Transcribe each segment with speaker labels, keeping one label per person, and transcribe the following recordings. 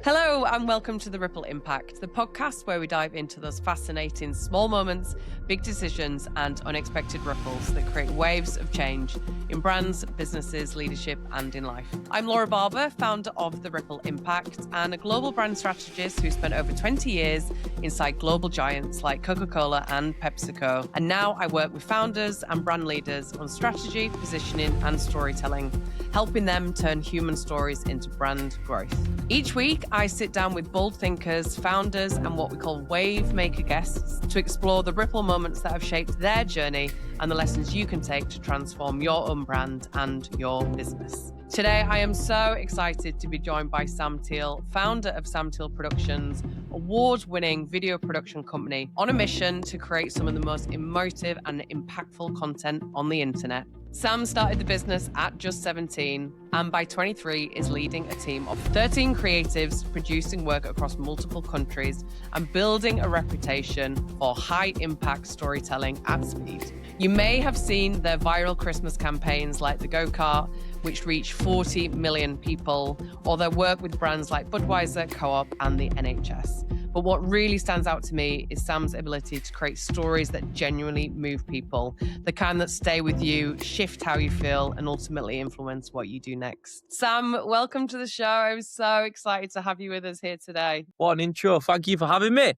Speaker 1: Hello and welcome to The Ripple Impact, the podcast where we dive into those fascinating small moments, big decisions and unexpected ripples that create waves of change in brands, businesses, leadership and in life. I'm Laura Barber, founder of The Ripple Impact and a global brand strategist who spent over 20 years inside global giants like Coca-Cola and PepsiCo. And now I work with founders and brand leaders on strategy, positioning and storytelling, helping them turn human stories into brand growth. Each week, I sit down with bold thinkers, founders, and what we call wave maker guests to explore the ripple moments that have shaped their journey and the lessons you can take to transform your own brand and your business. Today, I am so excited to be joined by Sam Teale, founder of Sam Teale Productions, award-winning video production company on a mission to create some of the most emotive and impactful content on the internet. Sam started the business at just 17 and by 23 is leading a team of 13 creatives producing work across multiple countries and building a reputation for high-impact storytelling at speed. You may have seen their viral Christmas campaigns like the Go-Kart, which reached 40 million people, or their work with brands like Budweiser, Co-op, and the NHS. But what really stands out to me is Sam's ability to create stories that genuinely move people, the kind that stay with you, shift how you feel, and ultimately influence what you do next. Sam, welcome to the show. I'm so excited to have you with us here today.
Speaker 2: What an intro. Thank you for having me.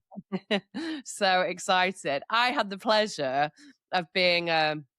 Speaker 1: So excited. I had the pleasure of being,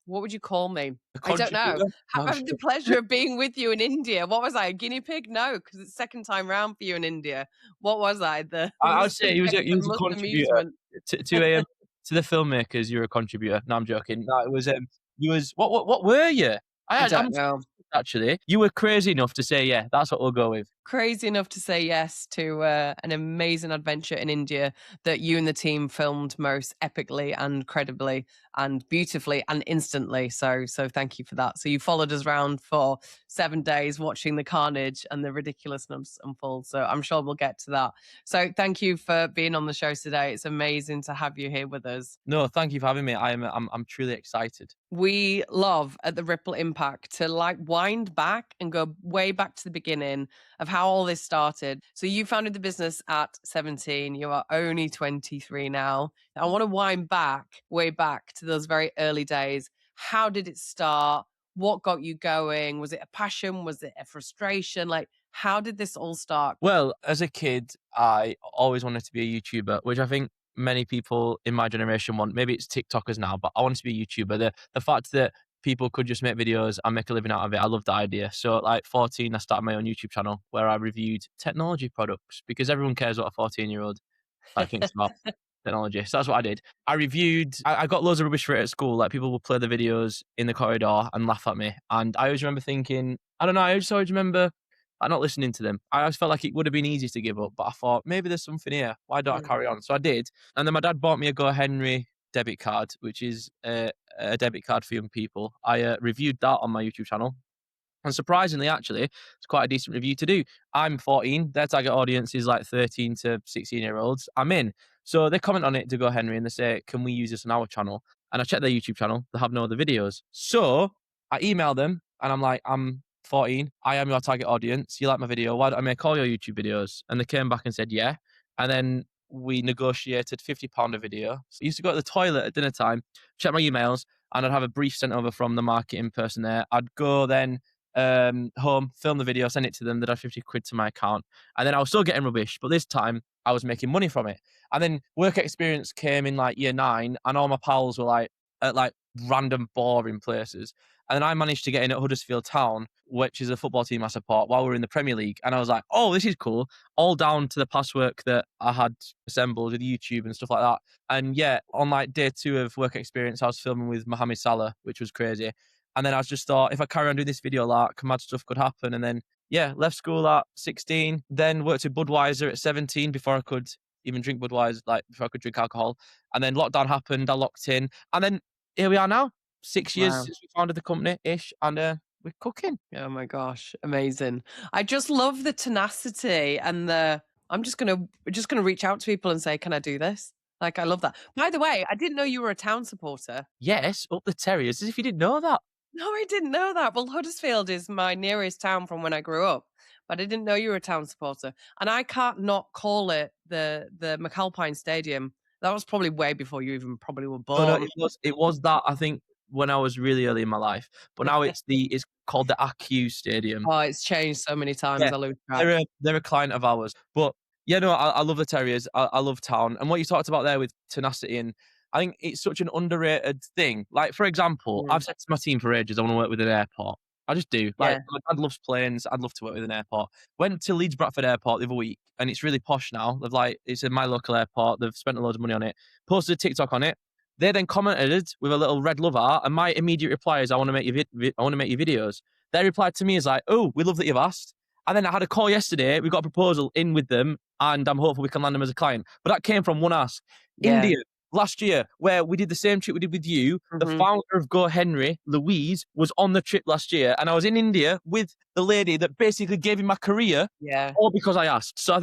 Speaker 1: what would you call me? I don't know. Having the pleasure of being with you in India. What was I, a guinea pig? No, because it's second time round for you in India. What was I?
Speaker 2: I would say he was a contributor to the filmmakers. You're a contributor. No, I'm joking. No, it was what were you?
Speaker 1: I don't know.
Speaker 2: Actually, you were crazy enough to say, yeah, that's what we'll go with.
Speaker 1: Crazy enough to say yes to an amazing adventure in India that you and the team filmed most epically and credibly and beautifully and instantly. So thank you for that. So you followed us around for 7 days watching the carnage and the ridiculousness unfold. So I'm sure we'll get to that. So thank you for being on the show today. It's amazing to have you here with us.
Speaker 2: No, thank you for having me. I'm truly excited.
Speaker 1: We love at the Ripple Impact to wind back and go way back to the beginning of how all this started. So you founded the business at 17. You are only 23 now. I want to wind way back to those very early days. How did it start? What got you going? Was it a passion? Was it a frustration? How did this all start?
Speaker 2: Well, as a kid, I always wanted to be a YouTuber, which I think many people in my generation want. Maybe it's TikTokers now, but I wanted to be a YouTuber. The fact that people could just make videos and make a living out of it, I loved the idea. So 14, I started my own YouTube channel where I reviewed technology products because everyone cares what a 14-year-old thinks about technology. So that's what I did. I got loads of rubbish for it at school. People would play the videos in the corridor and laugh at me. And I always remember thinking, I don't know, I just always remember not listening to them. I always felt like it would have been easy to give up, but I thought maybe there's something here. Why don't I carry on? So I did. And then my dad bought me a Go Henry debit card, which is a debit card for young people. I reviewed that on my YouTube channel. And surprisingly, actually, it's quite a decent review to do. I'm 14. Their target audience is 13 to 16-year-olds. I'm in. So they comment on it to Go Henry and they say, can we use this on our channel? And I check their YouTube channel. They have no other videos. So I email them and I'm like, I'm 14. I am your target audience. You like my video. Why don't I make all your YouTube videos? And they came back and said, yeah. And then we negotiated £50 a video. So I used to go to the toilet at dinner time, check my emails, and I'd have a brief sent over from the marketing person there. I'd go then home, film the video, send it to them. They'd have 50 quid to my account. And then I was still getting rubbish, but this time I was making money from it. And then work experience came in year 9 and all my pals were at random boring places. And then I managed to get in at Huddersfield Town, which is a football team I support, while we were in the Premier League. And I was like, oh, this is cool. All down to the past work that I had assembled with YouTube and stuff like that. And yeah, on day 2 of work experience, I was filming with Mohamed Salah, which was crazy. And then I just thought, if I carry on doing this video mad stuff could happen. And then, yeah, left school at 16, then worked at Budweiser at 17 before I could even drink Budweiser, before I could drink alcohol. And then lockdown happened, I locked in. And then here we are now, 6 years since we founded the company-ish, and we're cooking.
Speaker 1: Oh my gosh, amazing. I just love the tenacity and I'm just gonna reach out to people and say, can I do this? I love that. By the way, I didn't know you were a Town supporter.
Speaker 2: Yes, up the Terriers, as if you didn't know that.
Speaker 1: No, I didn't know that. Well, Huddersfield is my nearest town from when I grew up. but I didn't know you were a Town supporter. And I can't not call it the McAlpine Stadium. That was probably way before you even probably were
Speaker 2: No, no,
Speaker 1: born.
Speaker 2: it was that, I think, when I was really early in my life, but now it's called the AQ Stadium.
Speaker 1: Oh, it's changed so many times,
Speaker 2: Yeah,
Speaker 1: I lose track.
Speaker 2: they're a client of ours. But yeah, no, I love the Terriers. I love Town. And what you talked about there with tenacity, and I think it's such an underrated thing. Like, for example,
Speaker 1: Mm,
Speaker 2: I've said to my team for ages, I want to work with an airport. I just do. Like,
Speaker 1: yeah,
Speaker 2: my dad loves planes. I'd love to work with an airport. Went to Leeds Bradford Airport the other week, and it's really posh now. They've like, it's in my local airport. They've spent a load of money on it. Posted a TikTok on it. They then commented with a little red love heart, and my immediate reply is, "I want to make you, I want to make you videos." Their reply to me is like, "Oh, we love that you've asked." And then I had a call yesterday. We got a proposal in with them, and I'm hopeful we can land them as a client. But that came from one ask.
Speaker 1: yeah.
Speaker 2: India last year, where we did the same trip we did with you. The
Speaker 1: Mhm.
Speaker 2: founder of Go Henry, Louise, was on the trip last year, and I was in India with the lady that basically gave me my career,
Speaker 1: Yeah,
Speaker 2: all because I asked. So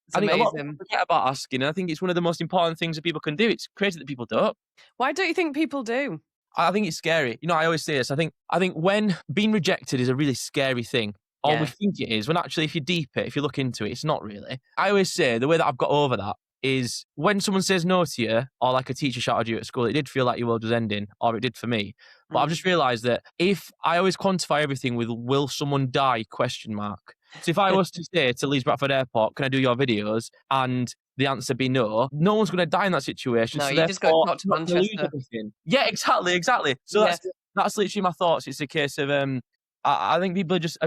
Speaker 1: it's
Speaker 2: I think a lot of people
Speaker 1: amazing.
Speaker 2: forget about asking, and I think it's one of the most important things that people can do. It's crazy that people don't.
Speaker 1: Why don't you think people do?
Speaker 2: I think it's scary. You know, I always say this. I think when being rejected is a really scary thing, or we
Speaker 1: Yeah.
Speaker 2: think it is, when actually if you deep it, if you look into it, it's not really. I always say the way that I've got over that is when someone says no to you, or like a teacher shouted you at school, it did feel like your world was ending, or it did for me. But I've
Speaker 1: Mm.
Speaker 2: just realized that if I always quantify everything with "will someone die?" question mark. So if I was to say to Leeds Bradford Airport, "Can I do your videos?" and the answer be no, no one's going to die in that situation.
Speaker 1: No,
Speaker 2: So
Speaker 1: you just got
Speaker 2: therefore,
Speaker 1: got
Speaker 2: I'm
Speaker 1: to
Speaker 2: not going to lose
Speaker 1: Manchester.
Speaker 2: everything. Yeah, exactly, exactly. So
Speaker 1: Yeah,
Speaker 2: that's literally my thoughts. It's a case of I think people are just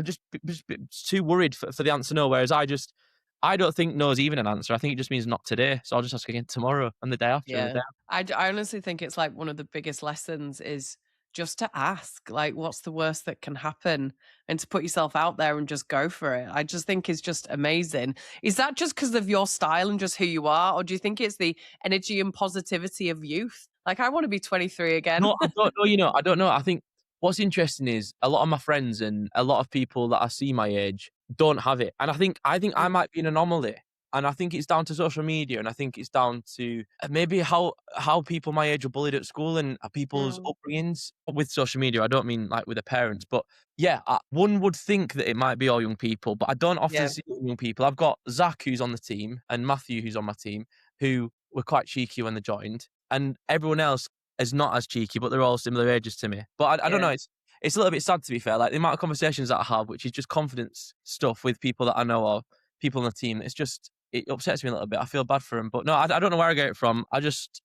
Speaker 2: too worried for the answer no. Whereas I don't think no is even an answer. I think it just means not today. So I'll just ask again tomorrow and the day after and the
Speaker 1: yeah.
Speaker 2: day.
Speaker 1: I honestly think it's like one of the biggest lessons is just to ask, like, what's the worst that can happen? And to put yourself out there and just go for it. I just think is just amazing. Is that just because of your style and just who you are? Or do you think it's the energy and positivity of youth? Like, I want to be 23 again.
Speaker 2: No, I don't know, you know, I don't know. I think what's interesting is a lot of my friends and a lot of people that I see my age don't have it. And I think I
Speaker 1: Mm,
Speaker 2: might be an anomaly. And I think it's down to social media, and I think it's down to maybe how people my age are bullied at school, and people's
Speaker 1: mm,
Speaker 2: upbringings with social media. I don't mean like with their parents, but yeah, one would think that it might be all young people, but I don't often
Speaker 1: yeah,
Speaker 2: see young people. I've got Zach who's on the team and Matthew who's on my team who were quite cheeky when they joined, and everyone else is not as cheeky, but they're all similar ages to me. But I don't
Speaker 1: yeah,
Speaker 2: know. It's a little bit sad to be fair. Like the amount of conversations that I have, which is just confidence stuff with people that I know of, people on the team. It's just it upsets me a little bit. I feel bad for them, but no, I don't know where I get it from. I just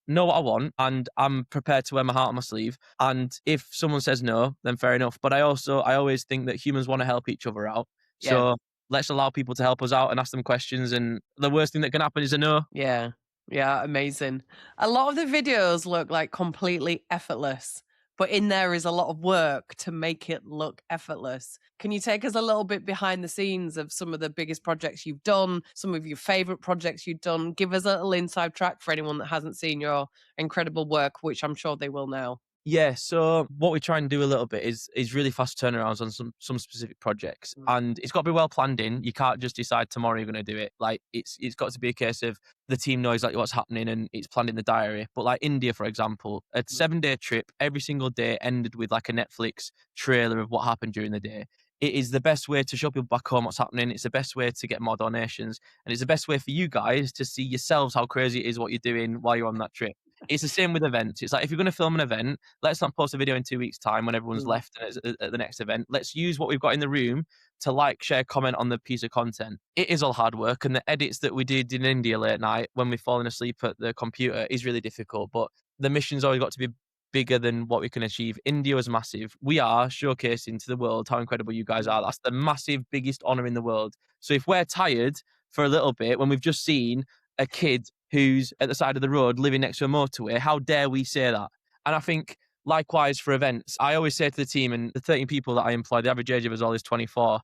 Speaker 2: know what I want, and I'm prepared to wear my heart on my sleeve. And if someone says no, then fair enough. But I always think that humans want to help each other out.
Speaker 1: yeah.
Speaker 2: So let's allow people to help us out and ask them questions. And the worst thing that can happen is a no.
Speaker 1: Yeah. Yeah, amazing. A lot of the videos look like completely effortless, but in there is a lot of work to make it look effortless. Can you take us a little bit behind the scenes of some of the biggest projects you've done, some of your favorite projects you've done? Give us a little inside track for anyone that hasn't seen your incredible work, which I'm sure they will now.
Speaker 2: Yeah, so what we try and do a little bit is really fast turnarounds on some specific projects,
Speaker 1: Mm,
Speaker 2: and it's got to be well planned in. You can't just decide tomorrow you're going to do it. Like it's got to be a case of the team knows like what's happening and it's planned in the diary. But like India, for example, a
Speaker 1: mm,
Speaker 2: 7 day trip, every single day ended with like a Netflix trailer of what happened during the day. It is the best way to show people back home what's happening. It's the best way to get more donations, and it's the best way for you guys to see yourselves how crazy it is what you're doing while you're on that trip. It's the same with events. It's like if you're going to film an event, let's not post a video in 2 weeks' time when everyone's
Speaker 1: mm,
Speaker 2: left and it's at the next event. Let's use what we've got in the room to like, share, comment on the piece of content. It is all hard work, and the edits that we did in India late night when we've fallen asleep at the computer is really difficult. But the mission's always got to be bigger than what we can achieve. India was massive. We are showcasing to the world how incredible you guys
Speaker 1: mm.
Speaker 2: are. That's the massive, biggest honor in the world. So if we're tired for a little bit when we've just seen a kid who's at the side of the road living next to a motorway, how dare we say that? And I think likewise for events, I always say to the team and the 13 people that I employ, the average age of us all is 24.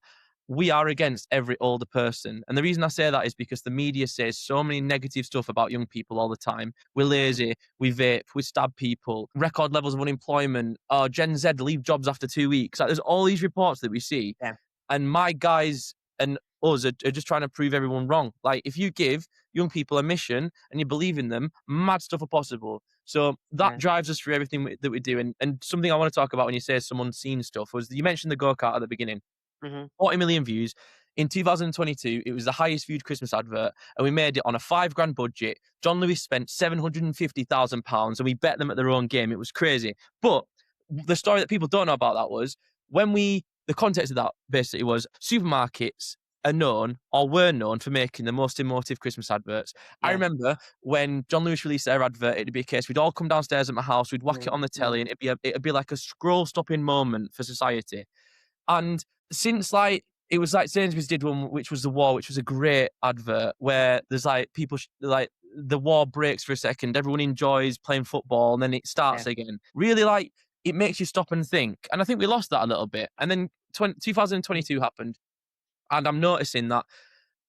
Speaker 2: We are against every older person. And the reason I say that is because the media says so many negative stuff about young people all the time. We're lazy, we vape, we stab people, record levels of unemployment, Gen Z leave jobs after 2 weeks. Like, there's all these reports that we see.
Speaker 1: Yeah,
Speaker 2: And my guys and us are just trying to prove everyone wrong. Like, if you give young people a mission and you believe in them, mad stuff are possible. So that
Speaker 1: yeah.
Speaker 2: drives us through everything that we do. And something I want to talk about when you say someone's seen stuff was you mentioned the go kart at the beginning.
Speaker 1: Mhm.
Speaker 2: 40 million views. in 2022, it was the highest viewed Christmas advert, and we made it on a £5,000 budget. John Lewis spent £750,000, and we bet them at their own game. It was crazy. But the story that people don't know about that was the context of that basically was supermarkets are known or were known for making the most emotive Christmas adverts. I
Speaker 1: Yeah.
Speaker 2: remember when John Lewis released their advert, it'd be a case we'd all come downstairs at my house, we'd whack it on the telly, and it'd be like a scroll stopping moment for society. And since like it was like Sainsbury's did one, which was the war, which was a great advert where there's like people like the war breaks for a second, everyone enjoys playing football, and then it starts
Speaker 1: Yeah.
Speaker 2: again. Really, like it makes you stop and think. And I think we lost that a little bit. And then 2022 happened, and I'm noticing that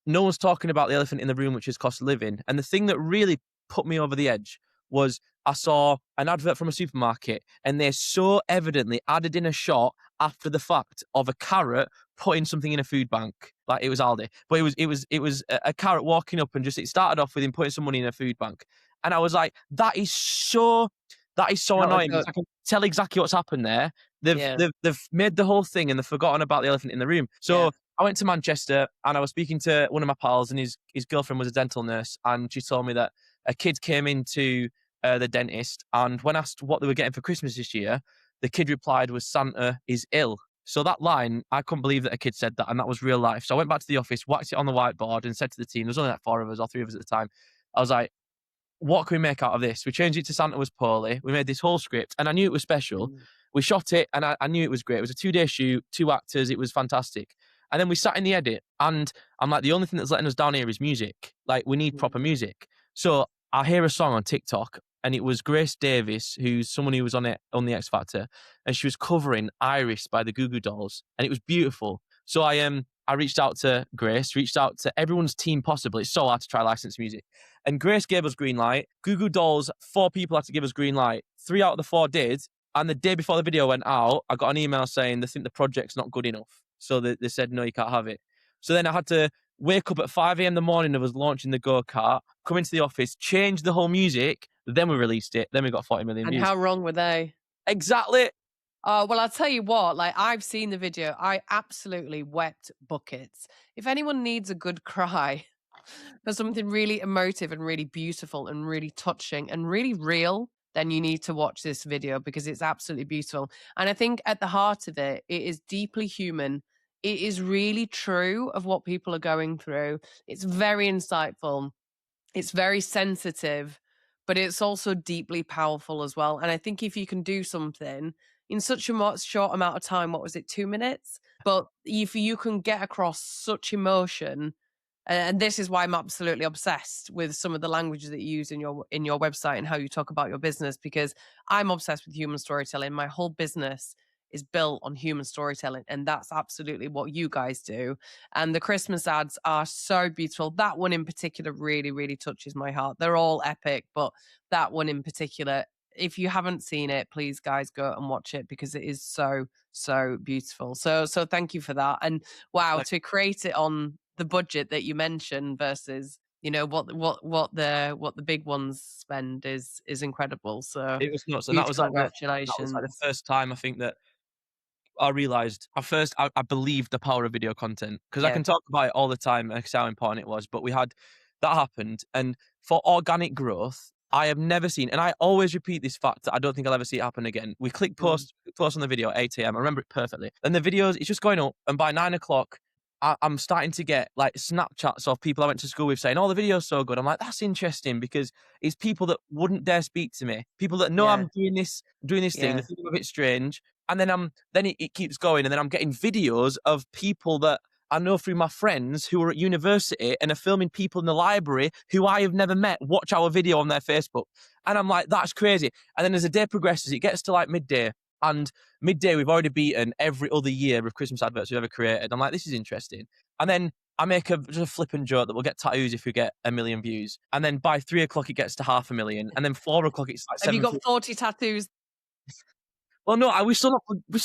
Speaker 2: no one's talking about the elephant in the room, which is cost of living. And the thing that really put me over the edge was I saw an advert from a supermarket, and they so evidently added in a shot after the fact of a carrot putting something in a food bank. Like it was Aldi, but it was a carrot walking up, and just it started off with him putting some money in a food bank. And I was like, that is so
Speaker 1: Not a
Speaker 2: annoying because
Speaker 1: good.
Speaker 2: I can tell exactly what's happened there. They've
Speaker 1: Yeah.
Speaker 2: they've they've made the whole thing and they've forgotten about the elephant in the room.
Speaker 1: Yeah.
Speaker 2: So I went to Manchester and I was speaking to one of my pals, and his girlfriend was a dental nurse, and she told me that a kid came into the dentist, and when asked what they were getting for Christmas this year, the kid replied was Santa is ill. So that line, I couldn't believe that a kid said that, and that was real life. So I went back to the office, whacked it on the whiteboard, and said to the team, there was only like 4 of us or 3 of us at the time. I was like, what can we make out of this? We changed it to Santa was poorly. We made this whole script, and I knew it was special.
Speaker 1: Mm.
Speaker 2: We shot it, and I knew it was great. It was a 2-day shoot, 2 actors. It was fantastic. And then we sat in the edit, and I'm like, the only thing that's letting us down here is music. Like, we need proper music. So I hear a song on TikTok, and it was Grace Davis, who's someone who was on the X Factor, and she was covering Iris by the Goo Goo Dolls, and it was beautiful. So I reached out to Grace, reached out to everyone's team possible. It's so hard to try licensed music. And Grace gave us green light. Goo Goo Dolls, 4 people had to give us green light. 3 out of the 4 did. And the day before the video went out, I got an email saying they think the project's not good enough. So they said, no, you can't have it. So then I had to wake up at 5 a.m. the morning of us launching the go-kart, come into the office, change the whole music. Then we released it. Then we got 40 million
Speaker 1: And
Speaker 2: views.
Speaker 1: how wrong were they?
Speaker 2: Exactly.
Speaker 1: Oh, well, I'll tell you what, like I've seen the video. I absolutely wept buckets. If anyone needs a good cry for something really emotive and really beautiful and really touching and really real, then you need to watch this video because it's absolutely beautiful. And I think at the heart of it, it is deeply human. It is really true of what people are going through. It's very insightful. It's very sensitive, but it's also deeply powerful as well. And I think if you can do something in such a short amount of time, what was it, 2 minutes? But if you can get across such emotion, and this is why I'm absolutely obsessed with some of the languages that you use in your website and how you talk about your business, because I'm obsessed with human storytelling. My whole business is built on human storytelling, and that's absolutely what you guys do. And the Christmas ads are so beautiful. That one in particular really, really touches my heart. They're all epic, but that one in particular, if you haven't seen it, please guys go and watch it because it is so, so beautiful. So thank you for that. And wow,
Speaker 2: Like,
Speaker 1: to create it on the budget that you mentioned versus what the big ones spend is incredible. So
Speaker 2: it was nuts. And
Speaker 1: huge
Speaker 2: that was like the
Speaker 1: congratulations.
Speaker 2: first time I think that I realized at first I believed the power of video content because I
Speaker 1: Yeah.
Speaker 2: can talk about it all the time and how important it was. But we had that happened, and for organic growth, I have never seen, and I always repeat this fact that I don't think I'll ever see it happen again. We click
Speaker 1: Mm.
Speaker 2: post on the video at 8 a.m. I remember it perfectly, and the videos it's just going up, and by 9 o'clock. I'm starting to get like Snapchats of people I went to school with saying, "Oh, the video's so good." I'm like, "That's interesting," because it's people that wouldn't dare speak to me, people that know
Speaker 1: Yeah.
Speaker 2: I'm doing this thing. They
Speaker 1: Yeah.
Speaker 2: think I'm a bit strange, and then it keeps going, and then I'm getting videos of people that I know through my friends who are at university and are filming people in the library who I have never met watch our video on their Facebook. And I'm like, that's crazy. And then as the day progresses, it gets to like midday. And midday, we've already beaten every other year of Christmas adverts we've ever created. I'm like, this is interesting. And then I make just a flippant joke that we'll get tattoos if we get 1 million views. And then by 3 o'clock, it gets to 500,000. And then 4 o'clock, it's like
Speaker 1: Have you got
Speaker 2: 750.
Speaker 1: 40 tattoos?
Speaker 2: Well, no, we still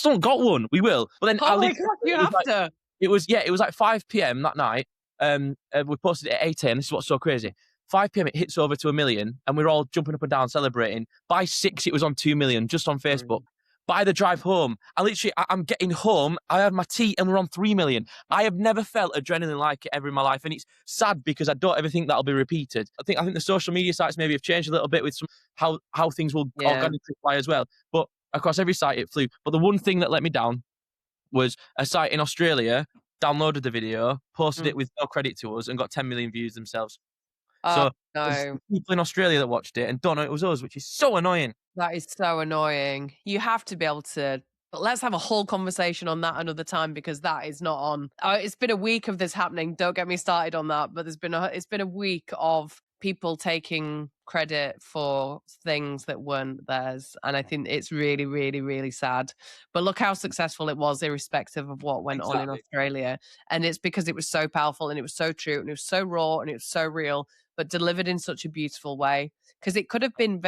Speaker 2: not got one. We will. But then I
Speaker 1: Oh my
Speaker 2: literally,
Speaker 1: god, you have to.
Speaker 2: it was like 5 p.m. that night. We posted it at 8 a.m. This is what's so crazy. 5 p.m. it hits over to 1 million, and we're all jumping up and down celebrating. By 6, it was on 2 million just on Facebook.
Speaker 1: Mm.
Speaker 2: by the drive home, I'm getting home, I had my tea and we're on 3 million. I have never felt adrenaline like it ever in my life. And it's sad because I don't ever think that'll be repeated. I think the social media sites maybe have changed a little bit with some how things will
Speaker 1: Yeah.
Speaker 2: organically fly as well. But across every site it flew. But the one thing that let me down was a site in Australia downloaded the video, posted
Speaker 1: Mm.
Speaker 2: it with no credit to us, and got 10 million views themselves.
Speaker 1: Oh,
Speaker 2: So there's
Speaker 1: no.
Speaker 2: people in Australia that watched it and don't know it was us, which is so annoying.
Speaker 1: That is so annoying. You have to be able to, but let's have a whole conversation on that another time because that is not on. It's been a week of this happening. Don't get me started on that, but it's been a week of people taking credit for things that weren't theirs, and I think it's really, really, really sad. But look how successful it was, irrespective of what went on in
Speaker 2: Exactly.
Speaker 1: Australia, and it's because it was so powerful and it was so true and it was so raw and it was so real, but delivered in such a beautiful way. Because it could have been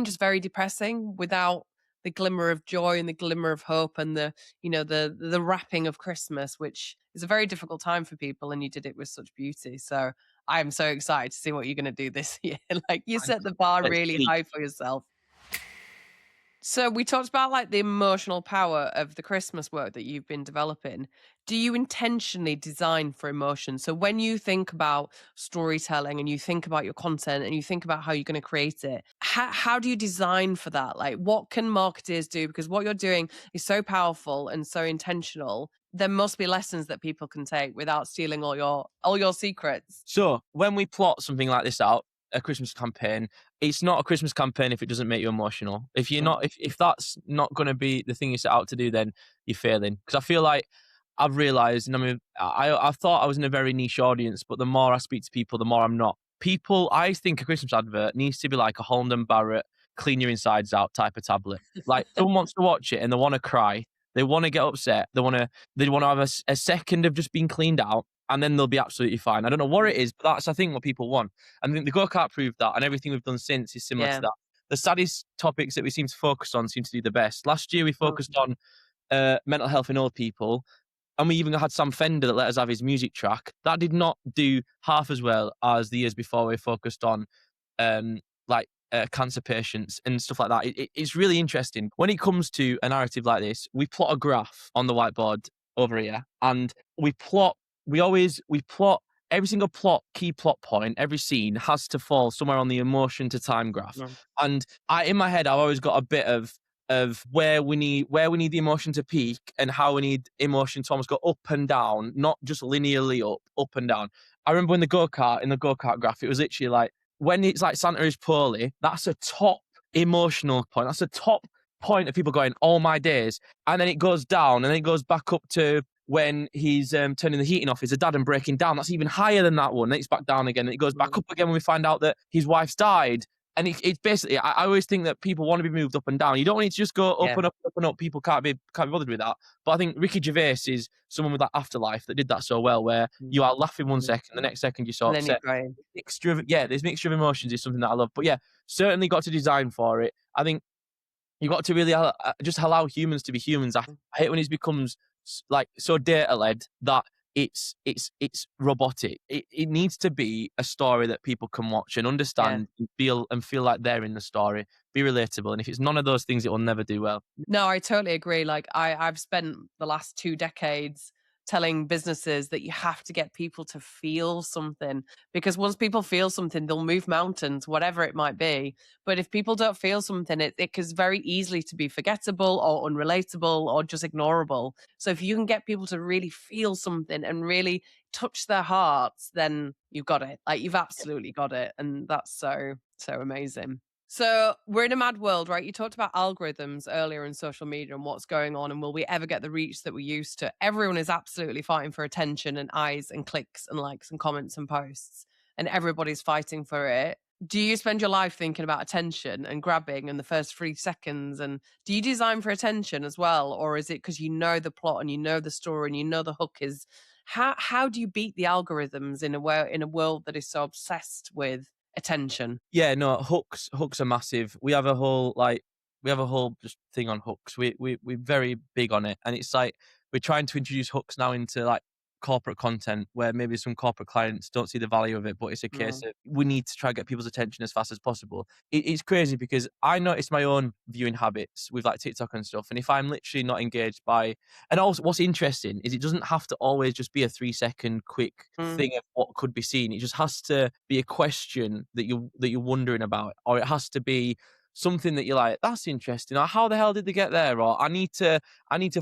Speaker 1: just very depressing without the glimmer of joy and the glimmer of hope and the wrapping of Christmas, which is a very difficult time for people, and you did it with such beauty. So I'm so excited to see what you're going to do this year. Like you
Speaker 2: And
Speaker 1: set the bar
Speaker 2: it's
Speaker 1: really
Speaker 2: really
Speaker 1: high for yourself. So we talked about like the emotional power of the Christmas work that you've been developing. Do you intentionally design for emotion? So when you think about storytelling and you think about your content and you think about how you're going to create it, how do you design for that? Like what can marketers do? Because what you're doing is so powerful and so intentional. There must be lessons that people can take without stealing all your secrets.
Speaker 2: So when we plot something like this out, a Christmas campaign, it's not a Christmas campaign if it doesn't make you emotional. If you're
Speaker 1: Mm,
Speaker 2: not, if that's not going to be the thing you set out to do, then you're failing. Because I feel like I've realised, and I mean, I thought I was in a very niche audience, but the more I speak to people, the more I'm not. People, I think a Christmas advert needs to be like a Holland and Barrett, clean your insides out type of tablet. Like someone wants to watch it and they want to cry, they want to get upset, they want to have a second of just being cleaned out, and then they'll be absolutely fine. I don't know what it is, but that's I think what people want. And I think the go kart proved that, and everything we've done since is similar to
Speaker 1: yeah.
Speaker 2: that. The saddest topics that we seem to focus on seem to do the best. Last year we focused
Speaker 1: Mm,
Speaker 2: on mental health in old people, and we even had Sam Fender that let us have his music track. That did not do half as well as the years before we focused on um, like cancer patients and stuff like that. It's really interesting. When it comes to a narrative like this, we plot a graph on the whiteboard over here, and we plot every single key plot point, every scene has to fall somewhere on the emotion to time graph.
Speaker 1: mm,
Speaker 2: And in my head, I've always got a bit of where we need the emotion to peak and how we need emotion to almost go up and down, not just linearly up and down. I remember when in the go-kart graph, it was literally like when it's like Santa is poorly, that's a top emotional point. That's a top point of people going, "Oh my days." And then it goes down and then it goes back up to when he's turning the heating off his dad and breaking down. That's even higher than that one. Then it's back down again. And it goes back
Speaker 1: mm,
Speaker 2: up again when we find out that his wife's died. And it's basically, I always think that people want to be moved up and down. You don't need to just go up
Speaker 1: yeah.
Speaker 2: and up, up and up. People can't be bothered with that. But I think Ricky Gervais is someone with that afterlife that did that so well, where
Speaker 1: Mm,
Speaker 2: you are laughing one
Speaker 1: mm.
Speaker 2: second, the next second you're so
Speaker 1: And then you're
Speaker 2: upset.
Speaker 1: crying.
Speaker 2: This mixture of emotions is something that I love. But yeah, certainly got to design for it. I think you got to really just allow humans to be humans. I hate when it becomes like so data led that it's robotic. It needs to be a story that people can watch and
Speaker 1: Yeah.
Speaker 2: understand and feel like they're in the story, be relatable. And if it's none of those things, it will never do well.
Speaker 1: No, I totally agree. Like I've spent the last 2 decades telling businesses that you have to get people to feel something because once people feel something, they'll move mountains, whatever it might be. But if people don't feel something, it is very easily to be forgettable or unrelatable or just ignorable. So if you can get people to really feel something and really touch their hearts, then you've got it. Like you've absolutely got it. And that's so, so amazing. So we're in a mad world, right? You talked about algorithms earlier in social media and what's going on, and will we ever get the reach that we used to? Everyone is absolutely fighting for attention and eyes and clicks and likes and comments and posts, and everybody's fighting for it. Do you spend your life thinking about attention and grabbing in the first 3 seconds? And do you design for attention as well, or is it because you know the plot and you know the story and you know the hook is? How do you beat the algorithms in a world that is so obsessed with attention?
Speaker 2: Yeah, no, hooks are massive. We have a whole just thing on hooks. We're very big on it, and it's like we're trying to introduce hooks now into like corporate content where maybe some corporate clients don't see the value of it, but it's a case
Speaker 1: Mm,
Speaker 2: of we need to try and get people's attention as fast as possible. It's crazy because I noticed my own viewing habits with like TikTok and stuff. And if I'm literally not engaged by, and also what's interesting is it doesn't have to always just be a 3 second quick
Speaker 1: mm,
Speaker 2: thing of what could be seen. It just has to be a question that you're wondering about, or it has to be something that you're like, that's interesting. Or how the hell did they get there? Or I need to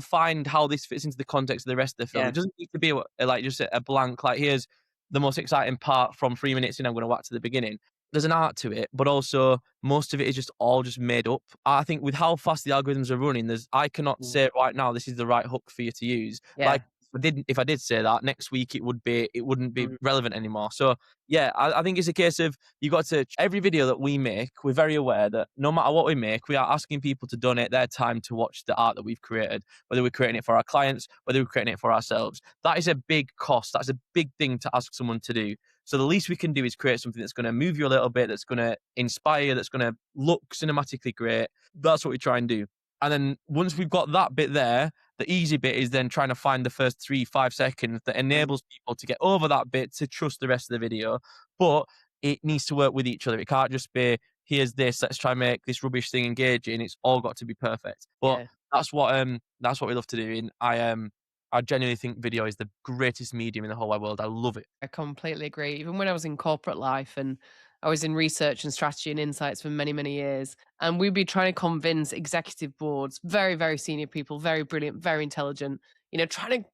Speaker 2: find how this fits into the context of the rest of the film.
Speaker 1: yeah.
Speaker 2: It doesn't need to be like just a blank, like here's the most exciting part from 3 minutes in, I'm going to whack to the beginning. There's an art to it, but also most of it is just all just made up. I think with how fast the algorithms are running, I cannot
Speaker 1: Mm,
Speaker 2: say right now this is the right hook for you to use.
Speaker 1: yeah.
Speaker 2: Like if I did say that next week, it wouldn't be
Speaker 1: Mm,
Speaker 2: relevant anymore. So yeah, I think it's a case of you got to every video that we make, we're very aware that no matter what we make, we are asking people to donate their time to watch the art that we've created, whether we're creating it for our clients, whether we're creating it for ourselves. That is a big cost. That's a big thing to ask someone to do. So the least we can do is create something that's going to move you a little bit, that's going to inspire, that's going to look cinematically great. That's what we try and do. And then once we've got that bit there, the easy bit is then trying to find the first 3-5 seconds that
Speaker 1: mm,
Speaker 2: enables people to get over that bit to trust the rest of the video. But it needs to work with each other. It can't just be, here's this, let's try and make this rubbish thing engaging. It's all got to be perfect. But
Speaker 1: yeah.
Speaker 2: that's what we love to do. And I genuinely think video is the greatest medium in the whole wide world. I love it.
Speaker 1: I completely agree. Even when I was in corporate life and I was in research and strategy and insights for many, many years, and we'd be trying to convince executive boards, very, very senior people, very brilliant, very intelligent, trying to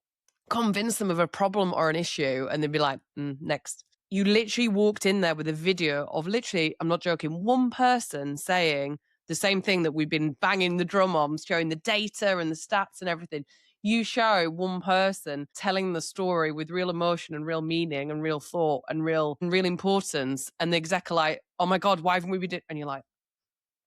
Speaker 1: convince them of a problem or an issue, and they'd be like, next. You literally walked in there with a video of literally, I'm not joking, one person saying the same thing that we've been banging the drum on, showing the data and the stats and everything. You show one person telling the story with real emotion and real meaning and real thought and real importance, and the exec are like, "Oh my god, why haven't we been doing?" And you're like,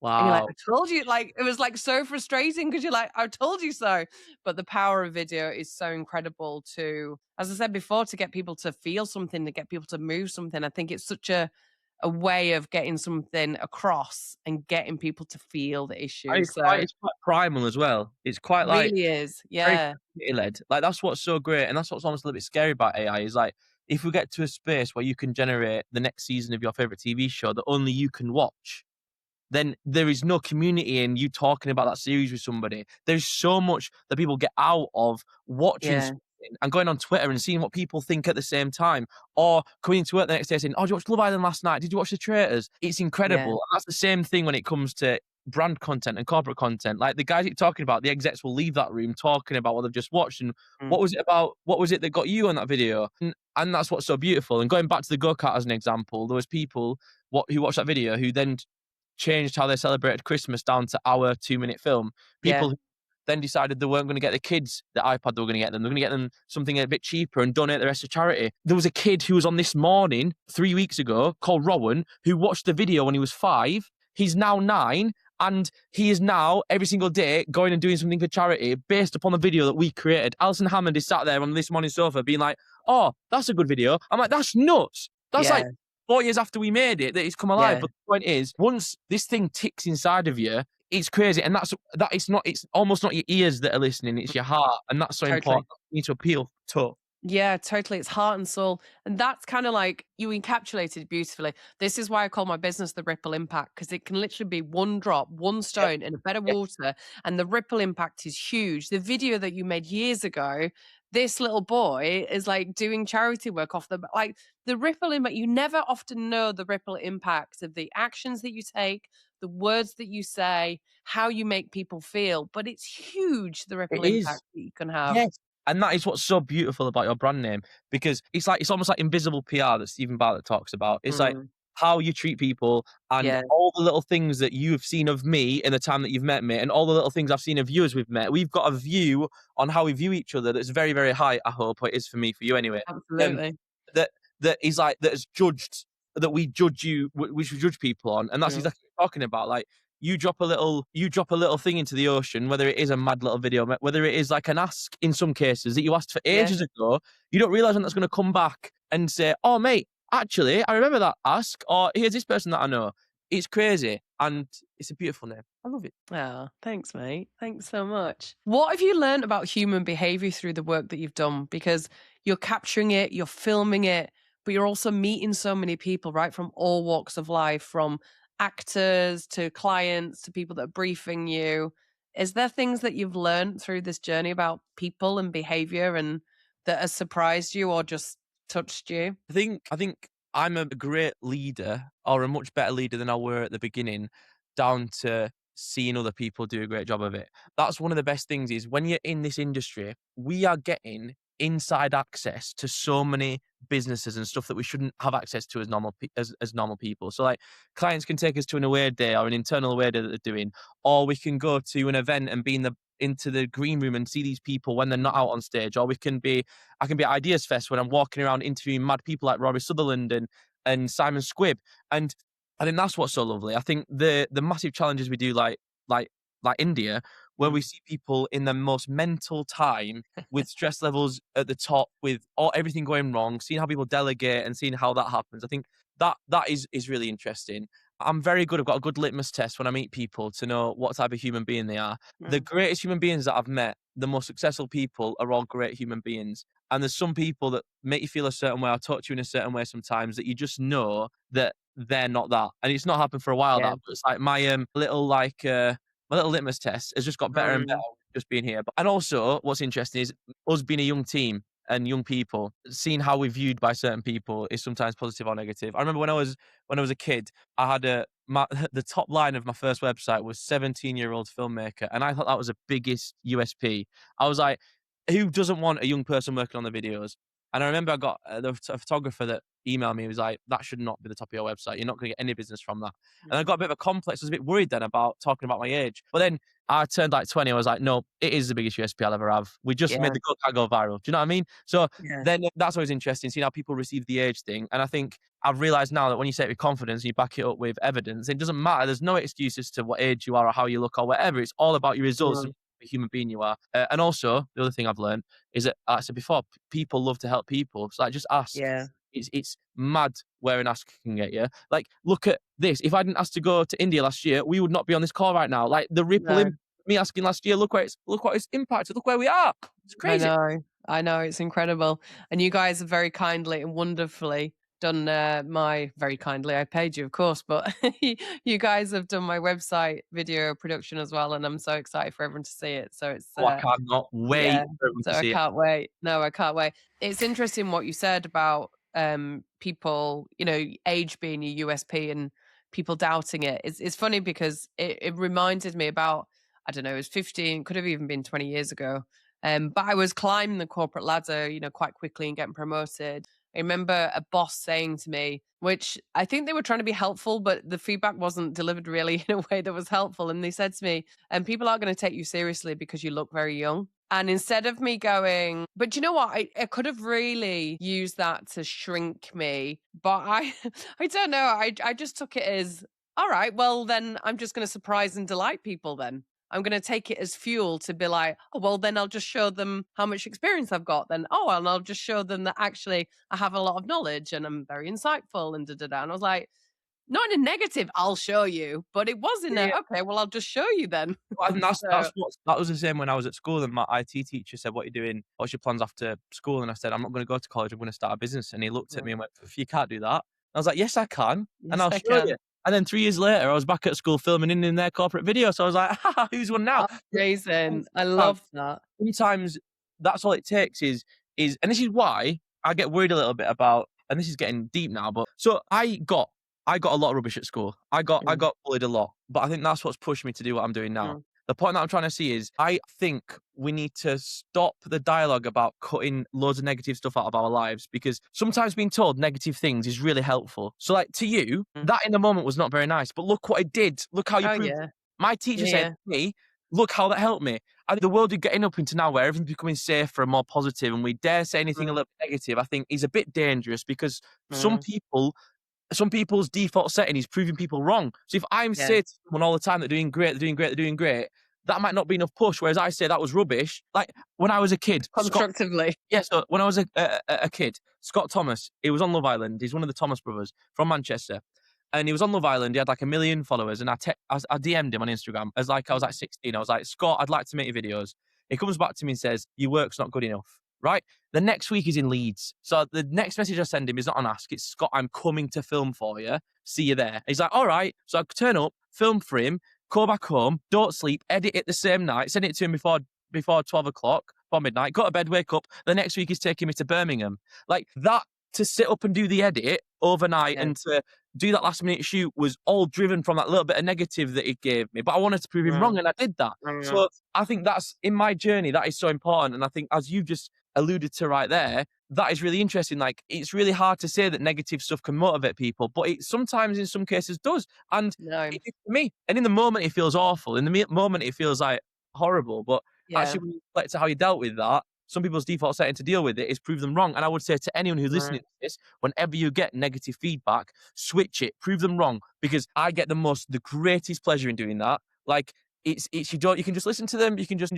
Speaker 2: Wow.
Speaker 1: "I told you." Like, it was, like, so frustrating because 'cause you're like, "I told you so." But the power of video is so incredible to, as I said before, to get people to feel something, to get people to move something. I think it's such a way of getting something across and getting people to feel the issue. So
Speaker 2: It's quite primal as well. It's quite like
Speaker 1: really is.
Speaker 2: very
Speaker 1: Yeah.
Speaker 2: community led. Like that's what's so great, and that's what's almost a little bit scary about AI is like if we get to a space where you can generate the next season of your favorite TV show that only you can watch, then there is no community in you talking about that series with somebody. There's so much that people get out of watching
Speaker 1: Yeah.
Speaker 2: something and going on Twitter and seeing what people think at the same time, or coming to work the next day saying, "Oh, did you watch Love Island last night? Did you watch The Traitors?" It's incredible.
Speaker 1: Yeah.
Speaker 2: And that's the same thing when it comes to brand content and corporate content. Like the guys you're talking about, the execs will leave that room talking about what they've just watched and
Speaker 1: Mm.
Speaker 2: what was it about, what was it that got you on that video? And that's what's so beautiful. And going back to the go-kart as an example, there was people who watched that video who then changed how they celebrated Christmas down to our 2-minute film.
Speaker 1: Yeah.
Speaker 2: People then decided they weren't going to get the kids the iPad they were going to get them. They're going to get them something a bit cheaper and donate the rest to charity. There was a kid who was on This Morning 3 weeks ago called Rowan who watched the video when he was 5. He's now 9 and he is now every single day going and doing something for charity based upon the video that we created. Alison Hammond is sat there on This Morning sofa being like, "Oh, that's a good video." I'm like, that's nuts. That's like
Speaker 1: Yeah.
Speaker 2: 4 years after we made it that it's come alive.
Speaker 1: Yeah.
Speaker 2: But the point is, once this thing ticks inside of you, it's crazy. And it's almost not your ears that are listening, it's your heart. And that's so
Speaker 1: Totally.
Speaker 2: important. You need to appeal to.
Speaker 1: Yeah, totally. It's heart and soul. And that's kind of like you encapsulated beautifully. This is why I call my business the ripple impact, because it can literally be one drop, one
Speaker 2: Yep.
Speaker 1: stone in a bed of
Speaker 2: Yep.
Speaker 1: water, and the ripple impact is huge. The video that you made years ago, this little boy is like doing charity work off like the ripple impact. You never often know the ripple impact of the actions that you take, the words that you say, how you make people feel, but it's huge, the
Speaker 2: It
Speaker 1: ripple
Speaker 2: is.
Speaker 1: impact that you can have.
Speaker 2: Yes. And that is what's so beautiful about your brand name because it's almost like invisible PR that Stephen Bartlett talks about. It's like
Speaker 1: Mm,
Speaker 2: how you treat people and
Speaker 1: yeah,
Speaker 2: all the little things that you've seen of me in the time that you've met me and all the little things I've seen of you as we've met. We've got a view on how we view each other that's very, very high. I hope it is for me, for you anyway. Um,
Speaker 1: absolutely.
Speaker 2: that is like that is judged that we judge you, which we judge people on, and that's
Speaker 1: Mm,
Speaker 2: exactly what I'm talking about. Like you drop a little thing into the ocean, whether it is a mad little video, whether it is like an ask in some cases that you asked for
Speaker 1: yeah.
Speaker 2: ages ago, you don't realize when that's going to come back and say, "Oh, mate, actually, I remember that ask," or "Here's this person that I know." It's crazy, and it's a beautiful name. I love it.
Speaker 1: Oh, thanks, mate. Thanks so much. What have you learned about human behavior through the work that you've done? Because you're capturing it, you're filming it, but you're also meeting so many people, right? From all walks of life, from actors to clients to people that are briefing you. Is there things that you've learned through this journey about people and behavior and that has surprised you or just touched you?
Speaker 2: I think I'm a great leader, or a much better leader than I were at the beginning, down to seeing other people do a great job of it. That's one of the best things, is when you're in this industry, we are getting inside access to so many businesses and stuff that we shouldn't have access to as as normal people. So like, clients can take us to an away day or an internal away day that they're doing, or we can go to an event and be into the green room and see these people when they're not out on stage, or I can be at Ideas Fest when I'm walking around interviewing mad people like Rory Sutherland and Simon Squibb. And I think that's what's so lovely. I think the massive challenges we do, like India, where we
Speaker 1: Mm.
Speaker 2: see people in the most mental time with stress levels at the top, with everything going wrong, seeing how people delegate and seeing how that happens. I think that is really interesting. I'm very good. I've got a good litmus test when I meet people to know what type of human being they are. The
Speaker 1: Mm.
Speaker 2: greatest human beings that I've met, the most successful people, are all great human beings. And there's some people that make you feel a certain way or talk to you in a certain way sometimes, that you just know that they're not that. And it's not happened for a while,
Speaker 1: Yeah.
Speaker 2: that, but it's like my little litmus test has just got better and better
Speaker 1: Mm.
Speaker 2: just being here. But and also what's interesting is us being a young team and young people, seeing how we're viewed by certain people is sometimes positive or negative. I remember when I was a kid, I had the top line of my first website was 17-year-old filmmaker, and I thought that was the biggest USP. I was like, who doesn't want a young person working on the videos? And I remember I got a photographer that emailed me. He was like, that should not be the top of your website. You're not going to get any business from that. And I got a bit of a complex. I was a bit worried then about talking about my age. But then I turned like 20. I was like, no, it is the biggest USP I'll ever have. We just made
Speaker 1: Yeah.
Speaker 2: the go viral. Do you know what I mean? So
Speaker 1: Yeah.
Speaker 2: then that's always interesting, seeing how people receive the age thing. And I think I've realized now that when you say it with confidence and you back it up with evidence, it doesn't matter. There's no excuses to what age you are or how you look or whatever. It's all about your results
Speaker 1: Mm.
Speaker 2: and the human being you are. And also, the other thing I've learned is that, like I said before, people love to help people. So like, just ask.
Speaker 1: Yeah.
Speaker 2: It's mad where an ask can get you. Like, look at this. If I didn't ask to go to India last year, we would not be on this call right now. Like, the ripple
Speaker 1: No.
Speaker 2: in me asking last year, look what it's impacted. Look where we are. It's
Speaker 1: I
Speaker 2: crazy.
Speaker 1: know. I know, it's incredible. And you guys have very kindly and wonderfully done my very kindly, I paid you, of course, but you guys have done my website video production as well. And I'm so excited for everyone to see it. So it's,
Speaker 2: Oh, I cannot
Speaker 1: yeah,
Speaker 2: wait for everyone
Speaker 1: so
Speaker 2: to
Speaker 1: I
Speaker 2: see it.
Speaker 1: can't wait. No, I can't wait. It's interesting what you said about people, age being your USP and people doubting it. It's funny because it reminded me about, I don't know, it was 15, could have even been 20 years ago. But I was climbing the corporate ladder, quite quickly and getting promoted. I remember a boss saying to me, which I think they were trying to be helpful, but the feedback wasn't delivered really in a way that was helpful. And they said to me, and people aren't going to take you seriously because you look very young. And instead of me going, but you know what? I could have really used that to shrink me. But I don't know. I just took it as, all right, well, then I'm just going to surprise and delight people then. I'm going to take it as fuel to be like, oh, well, then I'll just show them how much experience I've got. Then, oh, and I'll just show them that actually I have a lot of knowledge and I'm very insightful and da da da. And I was like, not in a negative, I'll show you, but it was in a,
Speaker 2: Yeah.
Speaker 1: okay, well, I'll just show you then.
Speaker 2: Well, and
Speaker 1: So,
Speaker 2: that was the same when I was at school, and my IT teacher said, "What are you doing? What's your plans after school?" And I said, "I'm not gonna go to college, I'm gonna start a business." And he looked at
Speaker 1: mm,
Speaker 2: me and went, "You can't do that." I was like, "Yes, I can, and
Speaker 1: yes,
Speaker 2: I'll
Speaker 1: I
Speaker 2: show you."
Speaker 1: can.
Speaker 2: And then 3 years later, I was back at school filming in their corporate video, so I was like, "Ha who's won now?" But
Speaker 1: Amazing. I
Speaker 2: sometimes
Speaker 1: love that.
Speaker 2: sometimes that's all it takes is and this is why I get worried a little bit about, and this is getting deep now, but so I got a lot of rubbish at school. I
Speaker 1: Mm,
Speaker 2: got bullied a lot, but I think that's what's pushed me to do what I'm doing now.
Speaker 1: mm,
Speaker 2: The point that I'm trying to see is I think we need to stop the dialogue about cutting loads of negative stuff out of our lives, because sometimes being told negative things is really helpful. So like, to you,
Speaker 1: mm.
Speaker 2: that in the moment was not very nice, but look what it did. Look how you
Speaker 1: Oh,
Speaker 2: proved
Speaker 1: yeah.
Speaker 2: it. My teacher
Speaker 1: Yeah,
Speaker 2: said
Speaker 1: yeah.
Speaker 2: to me, look how that helped me. I think the world we're getting up into now, where everything's becoming safer and more positive, and we dare say anything a
Speaker 1: Mm,
Speaker 2: little bit negative, I think is a bit dangerous, because
Speaker 1: mm,
Speaker 2: some people's default setting is proving people wrong. So if I'm
Speaker 1: yeah.
Speaker 2: saying to someone all the time they're doing great, they're doing great, they're doing great, that might not be enough push. Whereas I say that was rubbish. Like when I was a kid,
Speaker 1: Constructively.
Speaker 2: so when I was a kid, Scott Thomas, he was on Love Island. He's one of the Thomas brothers from Manchester. and he was on Love Island. He had like 1 million followers, and I DM'd him on Instagram as like I was like 16. I was like, Scott, I'd like to make your videos. He comes back to me and says, your work's not good enough. Right? The next week he's in Leeds. So the next message I send him is not on Ask. It's Scott, I'm coming to film for you. See you there. He's like, all right. So I turn up, film for him, go back home, don't sleep, edit it the same night, send it to him before 12 o'clock, before midnight, go to bed, wake up. The next week he's taking me to Birmingham. Like that, to sit up and do the edit overnight
Speaker 1: Yeah.
Speaker 2: and to do that last minute shoot was all driven from that little bit of negative that he gave me. But I wanted to prove him wrong, and I did that. So I think that's in my journey, that is so important. And I think, as you just alluded to right there, that is really interesting. Like, it's really hard to say that negative stuff can motivate people, but it sometimes in some cases does. And
Speaker 1: No.
Speaker 2: it did for me. And in the moment it feels awful. In the moment it feels like horrible. But
Speaker 1: Yeah.
Speaker 2: actually, when you reflect to how you dealt with that, some people's default setting to deal with it is prove them wrong. And I would say to anyone who's listening to this, whenever you get negative feedback, switch it, prove them wrong, because I get the greatest pleasure in doing that. Like, it's you can just listen to them, you can just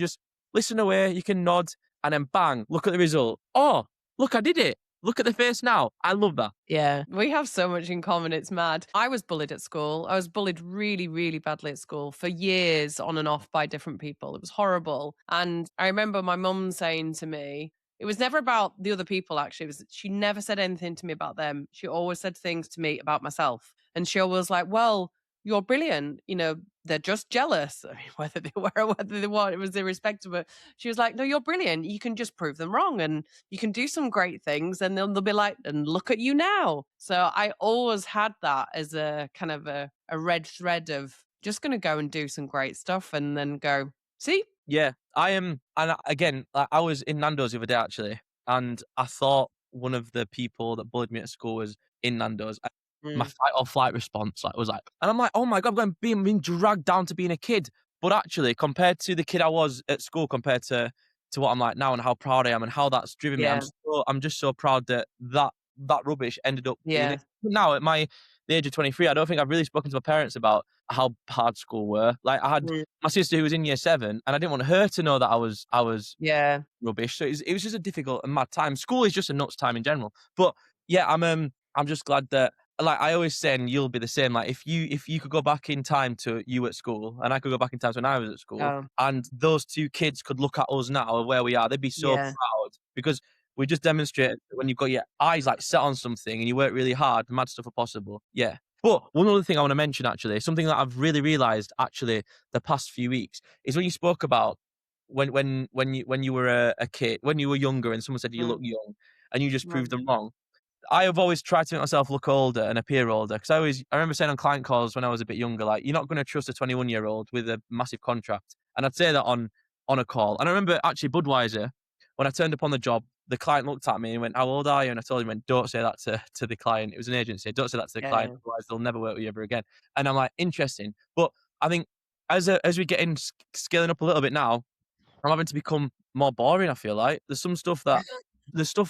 Speaker 2: listen away, you can nod, and then bang, look at the result. Oh, look, I did it. Look at the face now. I love that.
Speaker 1: Yeah, we have so much in common. It's mad. I was bullied at school. I was bullied really, really badly at school for years on and off by different people. It was horrible. And I remember my mum saying to me, it was never about the other people, actually. She never said anything to me about them. She always said things to me about myself. And she always like, well, you're brilliant. They're just jealous. I mean, whether they were or whether they weren't, it was irrespective. But she was like, no, you're brilliant. You can just prove them wrong. And you can do some great things, and they'll be like, and look at you now. So I always had that as a kind of a red thread of just going to go and do some great stuff and then go, see?
Speaker 2: Yeah, I am. And again, I was in Nando's the other day actually, and I thought one of the people that bullied me at school was in Nando's. My
Speaker 1: Mm,
Speaker 2: fight or flight response was like, and I'm like, oh my God, I'm being dragged down to being a kid. But actually, compared to the kid I was at school, compared to what I'm like now and how proud I am and how that's driven me,
Speaker 1: yeah,
Speaker 2: I'm just so proud that rubbish ended up being
Speaker 1: yeah,
Speaker 2: it. Now at the age of 23, I don't think I've really spoken to my parents about how hard school were. Like, I had
Speaker 1: mm,
Speaker 2: my sister who was in year 7, and I didn't want her to know that I was
Speaker 1: yeah,
Speaker 2: rubbish. So it was just a difficult and mad time. School is just a nuts time in general. But yeah, I'm just glad that, like I always say, and you'll be the same. Like, if you could go back in time to you at school, and I could go back in time to when I was at school,
Speaker 1: oh,
Speaker 2: and those two kids could look at us now and where we are, they'd be so
Speaker 1: yeah,
Speaker 2: proud, because we just demonstrated that when you've got your eyes like set on something and you work really hard, mad stuff are possible. Yeah. But one other thing I want to mention, actually, something that I've really realized actually the past few weeks, is when you spoke about when you were a kid, when you were younger, and someone said you
Speaker 1: mm,
Speaker 2: look young, and you just proved
Speaker 1: mm,
Speaker 2: them wrong. I have always tried to make myself look older and appear older, because I remember saying on client calls when I was a bit younger, like, you're not going to trust a 21-year-old with a massive contract, and I'd say that on a call. And I remember actually Budweiser, when I turned up on the job, the client looked at me and went, "How old are you?" And I told him, went, "Don't say that to the client." It was an agency. "Don't say that to the client,
Speaker 1: yeah,
Speaker 2: otherwise they'll never work with you ever again." And I'm like, interesting. But I think as we get in scaling up a little bit now, I'm having to become more boring, I feel like. The stuff that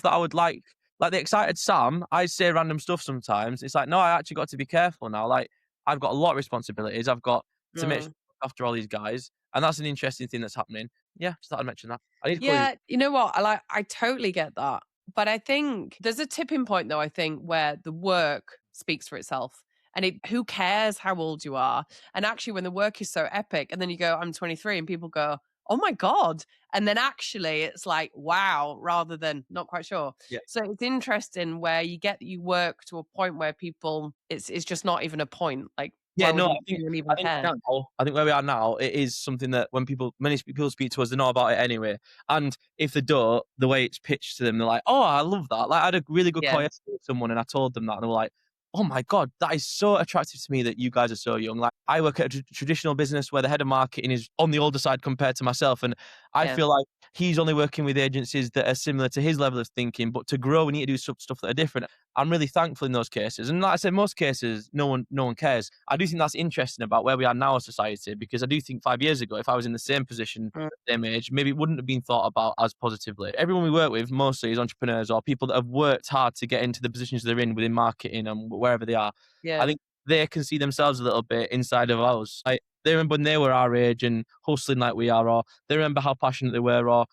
Speaker 2: I would like the excited Sam, I say random stuff sometimes. It's like, no, I actually got to be careful now. Like, I've got a lot of responsibilities. I've got to make sure
Speaker 1: mm.
Speaker 2: I look after all these guys. And that's an interesting thing that's happening. Yeah, just thought I'd mention that. I need to call you.
Speaker 1: Yeah, you know what? I totally get that. But I think there's a tipping point though, I think, where the work speaks for itself. And who cares how old you are? And actually when the work is so epic and then you go, I'm 23, and people go, oh my God. And then actually it's like, wow, rather than not quite sure.
Speaker 2: Yeah.
Speaker 1: So it's interesting where you work to a point where people, it's just not even a point. Like,
Speaker 2: Yeah,
Speaker 1: why would
Speaker 2: no,
Speaker 1: anyone
Speaker 2: I
Speaker 1: even
Speaker 2: think
Speaker 1: care?
Speaker 2: now, I think where we are now, it is something that when many people speak to us, they know about it anyway. And if they don't, the way it's pitched to them, they're like, "Oh, I love that." Like, I had a really good
Speaker 1: Yeah,
Speaker 2: call yesterday with someone, and I told them that, and they were like, "Oh my God, that is so attractive to me that you guys are so young." Like, I work at a traditional business where the head of marketing is on the older side compared to myself, and I
Speaker 1: yeah,
Speaker 2: feel like he's only working with agencies that are similar to his level of thinking. But to grow, we need to do some stuff that are different. I'm really thankful in those cases. And like I said, most cases, no one cares. I do think that's interesting about where we are now as society, because I do think 5 years ago, if I was in the same position,
Speaker 1: mm,
Speaker 2: same age, maybe it wouldn't have been thought about as positively. Everyone we work with mostly is entrepreneurs or people that have worked hard to get into the positions they're in within marketing and wherever they are. I
Speaker 1: yeah,
Speaker 2: think they can see themselves a little bit inside of us. Like, they remember when they were our age and hustling like we are, or they remember how passionate they were, or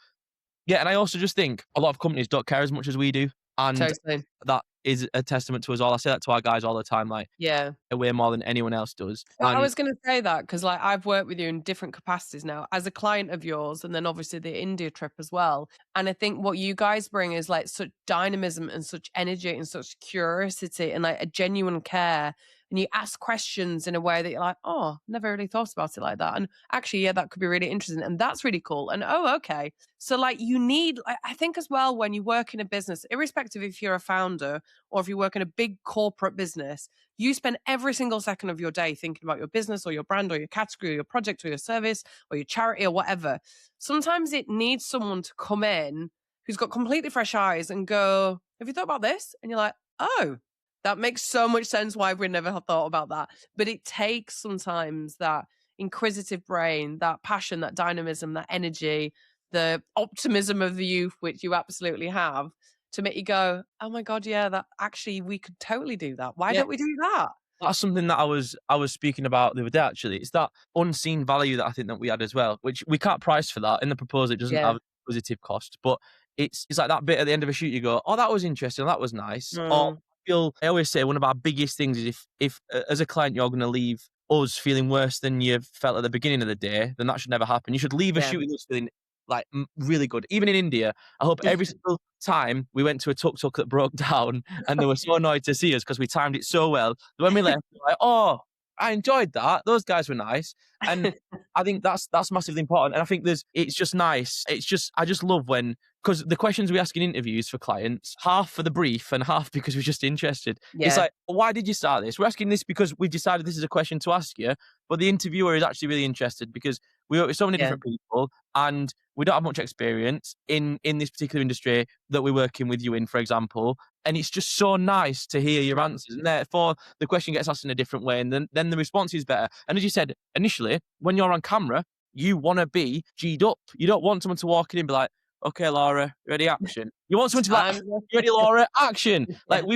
Speaker 2: yeah. And I also just think a lot of companies don't care as much as we do. And
Speaker 1: Totally.
Speaker 2: that is a testament to us all. I say that to our guys all the time, like,
Speaker 1: Yeah.
Speaker 2: way more than anyone else does.
Speaker 1: Well, I
Speaker 2: And
Speaker 1: was gonna say that because, like, I've worked with you in different capacities now as a client of yours, and then obviously the India trip as well. And I think what you guys bring is like such dynamism and such energy and such curiosity and like a genuine care. And you ask questions in a way that you're like, oh, never really thought about it like that. And actually, yeah, that could be really interesting. And that's really cool. And oh, okay. So, like, you need, I think as well, when you work in a business, irrespective if you're a founder or if you work in a big corporate business, you spend every single second of your day thinking about your business or your brand or your category or your project or your service or your charity or whatever. Sometimes it needs someone to come in who's got completely fresh eyes and go, have you thought about this? And you're like, oh, that makes so much sense why we never have thought about that. But it takes sometimes that inquisitive brain, that passion, that dynamism, that energy, the optimism of the youth, which you absolutely have, to make you go, "Oh my god, yeah, that actually we could totally do that. Why
Speaker 2: yeah,
Speaker 1: don't we do that?"
Speaker 2: that's something that I was speaking about the other day, actually. It's that unseen value that I think that we had as well, which we can't price for that. In the proposal, it doesn't
Speaker 1: Yeah.
Speaker 2: have positive cost, but it's like that bit at the end of a shoot, you go, "Oh, that was interesting, that was nice." Or
Speaker 1: Mm,
Speaker 2: I always say one of our biggest things is if as a client you're gonna leave us feeling worse than you felt at the beginning of the day, then that should never happen. You should leave a
Speaker 1: yeah.
Speaker 2: shoot with us feeling like really good. Even in India, I hope every single time we went to a tuk-tuk that broke down and they were so annoyed to see us because we timed it so well, that when we left, we were like, "Oh, I enjoyed that. Those guys were nice." And I think that's massively important. And I think it's just nice. It's just I just love when, because the questions we ask in interviews for clients, half for the brief and half because we're just interested. It's
Speaker 1: Yeah,
Speaker 2: like, why did you start this? We're asking this because we decided this is a question to ask you, but the interviewer is actually really interested because we work with so many
Speaker 1: yeah,
Speaker 2: different people and we don't have much experience in this particular industry that we're working with you in, for example. And it's just so nice to hear your answers. And therefore, the question gets asked in a different way. And then the response is better. And as you said initially, when you're on camera, you want to be G'd up. You don't want someone to walk in and be like, "Okay, Laura, ready, action." You want someone to be like,
Speaker 1: time.
Speaker 2: "You ready, Laura, action." Like
Speaker 1: Yeah, yeah,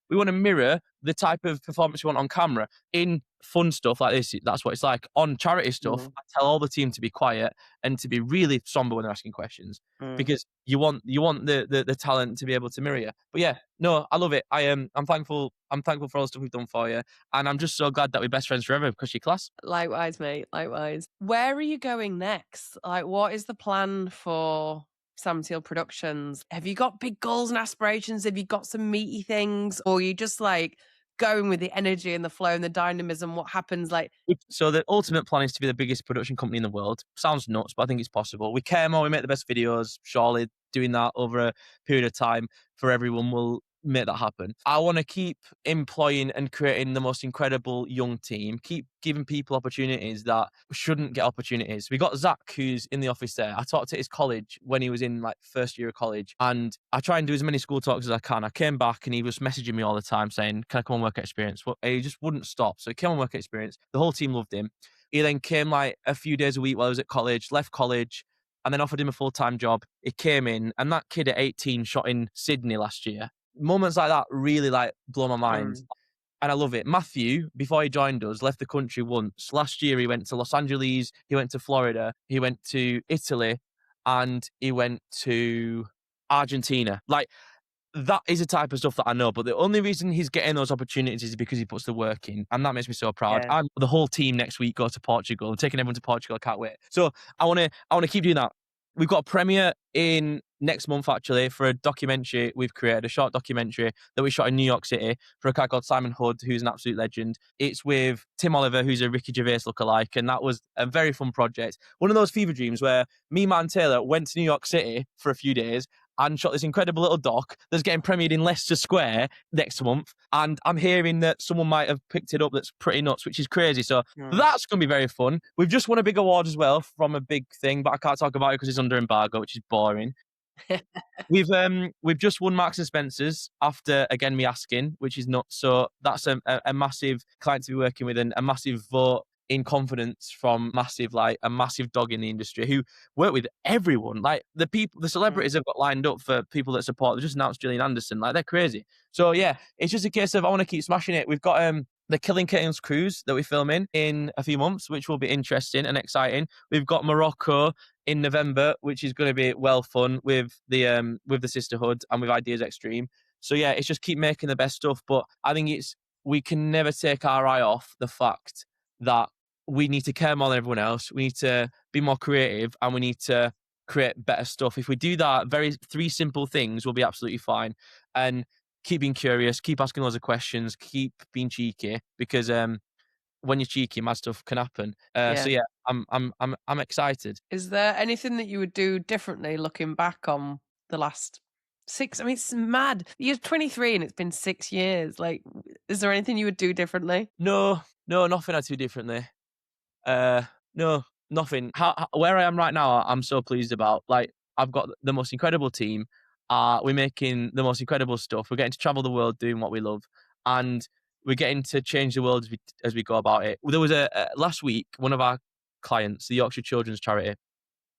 Speaker 2: we want to mirror the type of performance we want on camera. In fun stuff like this, that's what it's like. On charity stuff,
Speaker 1: mm,
Speaker 2: I tell all the team to be quiet and to be really somber when they're asking questions
Speaker 1: mm.
Speaker 2: because you want the talent to be able to mirror you. But yeah, no, I love it. I'm thankful for all the stuff we've done for you, and I'm just so glad that we're best friends forever because you're class.
Speaker 1: Likewise, mate, likewise. Where are you going next? Like, what is the plan for Sam Teale Productions? Have you got big goals and aspirations? Have you got some meaty things? Or are you just, like, going with the energy and the flow and the dynamism, what happens, like
Speaker 2: So the ultimate plan is to be the biggest production company in the world. Sounds nuts, but I think it's possible. We care more, we make the best videos. Surely doing that over a period of time for everyone will make that happen. I want to keep employing and creating the most incredible young team, keep giving people opportunities that shouldn't get opportunities. We got Zach, who's in the office there. I talked to his college when he was in like first year of college, and I try and do as many school talks as I can. I came back and he was messaging me all the time saying, "Can I come and work at Experience?" Well, he just wouldn't stop. So he came and work at Experience. The whole team loved him. He then came like a few days a week while I was at college, left college, and then offered him a full-time job. He came in, and that kid at 18 shot in Sydney last year. Moments like that really like blow my mind.
Speaker 1: mm,
Speaker 2: And I love it. Matthew, before he joined us, left the country once. Last year, he went to Los Angeles, he went to Florida, he went to Italy, and he went to Argentina. Like, that is the type of stuff that I know, but the only reason he's getting those opportunities is because he puts the work in, and that makes me so proud.
Speaker 1: yeah.
Speaker 2: And the whole team next week go to Portugal. I'm taking everyone to Portugal. I can't wait. So I wanna keep doing that. We've got a premiere in next month actually for a documentary we've created, a short documentary that we shot in New York City for a guy called Simon Hood, who's an absolute legend. It's with Tim Oliver, who's a Ricky Gervais lookalike, and that was a very fun project. One of those fever dreams where me, Matt, and Taylor went to New York City for a few days and shot this incredible little doc that's getting premiered in Leicester Square next month. And I'm hearing that someone might have picked it up that's pretty nuts, which is crazy. So
Speaker 1: Mm.
Speaker 2: that's going to be very fun. We've just won a big award as well from a big thing, but I can't talk about it because it's under embargo, which is boring. We've just won Marks and Spencers after again me asking, which is nuts. So that's a massive client to be working with and a massive vote in confidence from a massive dog in the industry who work with everyone. Like the
Speaker 1: Mm.
Speaker 2: celebrities have got lined up for people that support. They just announced Gillian Anderson. Like they're crazy. So yeah, it's just a case of I want to keep smashing it. We've got the Killing Kittens cruise that we're filming in a few months, which will be interesting and exciting. We've got Morocco in November, which is going to be well fun with the sisterhood and with Ideas Extreme. So yeah, it's just keep making the best stuff. But I think we can never take our eye off the fact that we need to care more than everyone else. We need to be more creative, and we need to create better stuff. If we do that, three simple things, will be absolutely fine. And keep being curious, keep asking loads of questions, keep being cheeky, because when you're cheeky, mad stuff can happen. So
Speaker 1: Yeah.
Speaker 2: yeah, I'm excited.
Speaker 1: Is there anything that you would do differently looking back on the last 6? I mean, it's mad. You're 23 and it's been 6 years. Like, is there anything you would do differently?
Speaker 2: No, no, nothing I do differently. Uh, no, nothing. Where I am right now, I'm so pleased about. Like, I've got the most incredible team. We're making the most incredible stuff. We're getting to travel the world doing what we love, and we're getting to change the world as we go about it. There was a last week, one of our clients, the Yorkshire Children's Charity,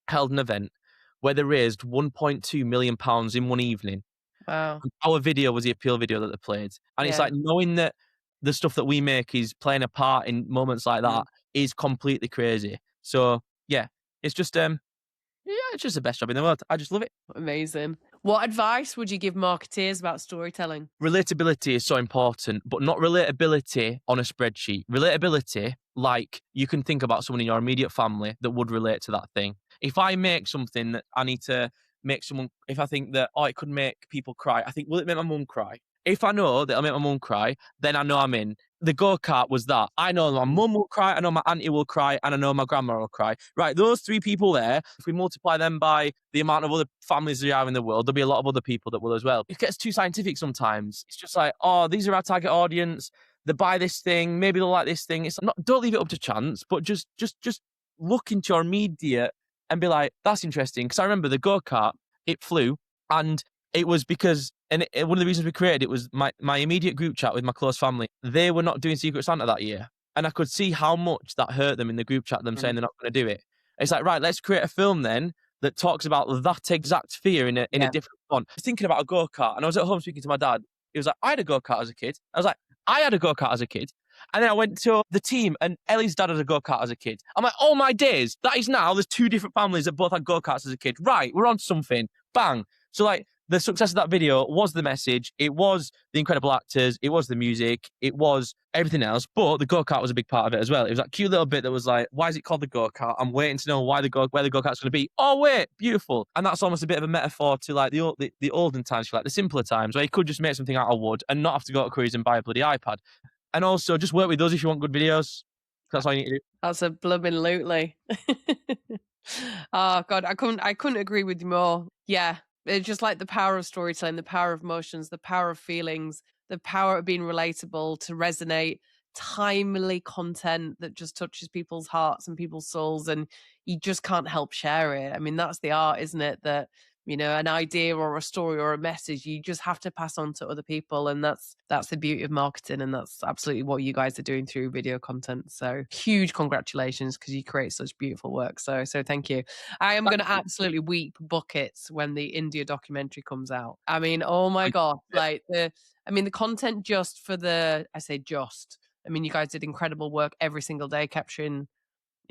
Speaker 2: held an event where they raised 1.2 million pounds in one evening.
Speaker 1: Wow.
Speaker 2: Our video was the appeal video that they played, and it's
Speaker 1: Yeah.
Speaker 2: like knowing that the stuff that we make is playing a part in moments like that
Speaker 1: Mm.
Speaker 2: is completely crazy. So yeah, it's just yeah, it's just the best job in the world. I just love it.
Speaker 1: Amazing. What advice would you give marketeers about storytelling?
Speaker 2: Relatability is so important, but not relatability on a spreadsheet. Relatability, like you can think about someone in your immediate family that would relate to that thing. If I make something that I need to make someone, if I think that, oh, it could make people cry, I think, will it make my mum cry? If I know that it'll make my mum cry, then I know I'm in. The go-kart was that. I know my
Speaker 1: Mm.
Speaker 2: mum will cry, I know my auntie will cry, and I know my grandma will cry. Right, those three people there, if we multiply them by the amount of other families there are in the world, there'll be a lot of other people that will as well. It gets too scientific sometimes. It's just like, oh, these are our target audience. They buy this thing, maybe they'll like this thing. It's not, don't leave it up to chance, but just look into your immediate and be like, that's interesting. Because I remember the go-kart, it flew, and it was because, one of the reasons we created it was my immediate group chat with my close family. They were not doing Secret Santa that year, and I could see how much that hurt them in the group chat. Them saying
Speaker 1: Mm.
Speaker 2: they're not going to do it. It's like, right, let's create a film then that talks about that exact fear in a
Speaker 1: Yeah.
Speaker 2: different font. I was thinking about a go kart, and I was at home speaking to my dad. He was like, I had a go kart as a kid. I was like, I had a go kart as a kid. And then I went to the team, and Ellie's dad had a go kart as a kid. I'm like, oh my days, that is now. There's two different families that both had go karts as a kid. Right, we're on something. Bang. So like the success of that video was the message. It was the incredible actors. It was the music. It was everything else. But the go kart was a big part of it as well. It was that cute little bit that was like, why is it called the go kart? I'm waiting to know where the go kart's going to be. Oh wait, beautiful. And that's almost a bit of a metaphor to like the olden times, like the simpler times, where you could just make something out of wood and not have to go to Curry's and buy a bloody iPad. And also, just work with us if you want good videos. That's all you need to do.
Speaker 1: That's a blooming lootly. Oh God, I couldn't agree with you more. Yeah. It's just like the power of storytelling, the power of emotions, the power of feelings, the power of being relatable, to resonate, timely content that just touches people's hearts and people's souls, and you just can't help share it. I mean, that's the art, isn't it? That, an idea or a story or a message, you just have to pass on to other people. And that's the beauty of marketing. And that's absolutely what you guys are doing through video content. So huge congratulations, because you create such beautiful work. So thank you. I am going to absolutely weep buckets when the India documentary comes out. I mean, oh my God, like the content just for I say just, I mean, you guys did incredible work every single day capturing,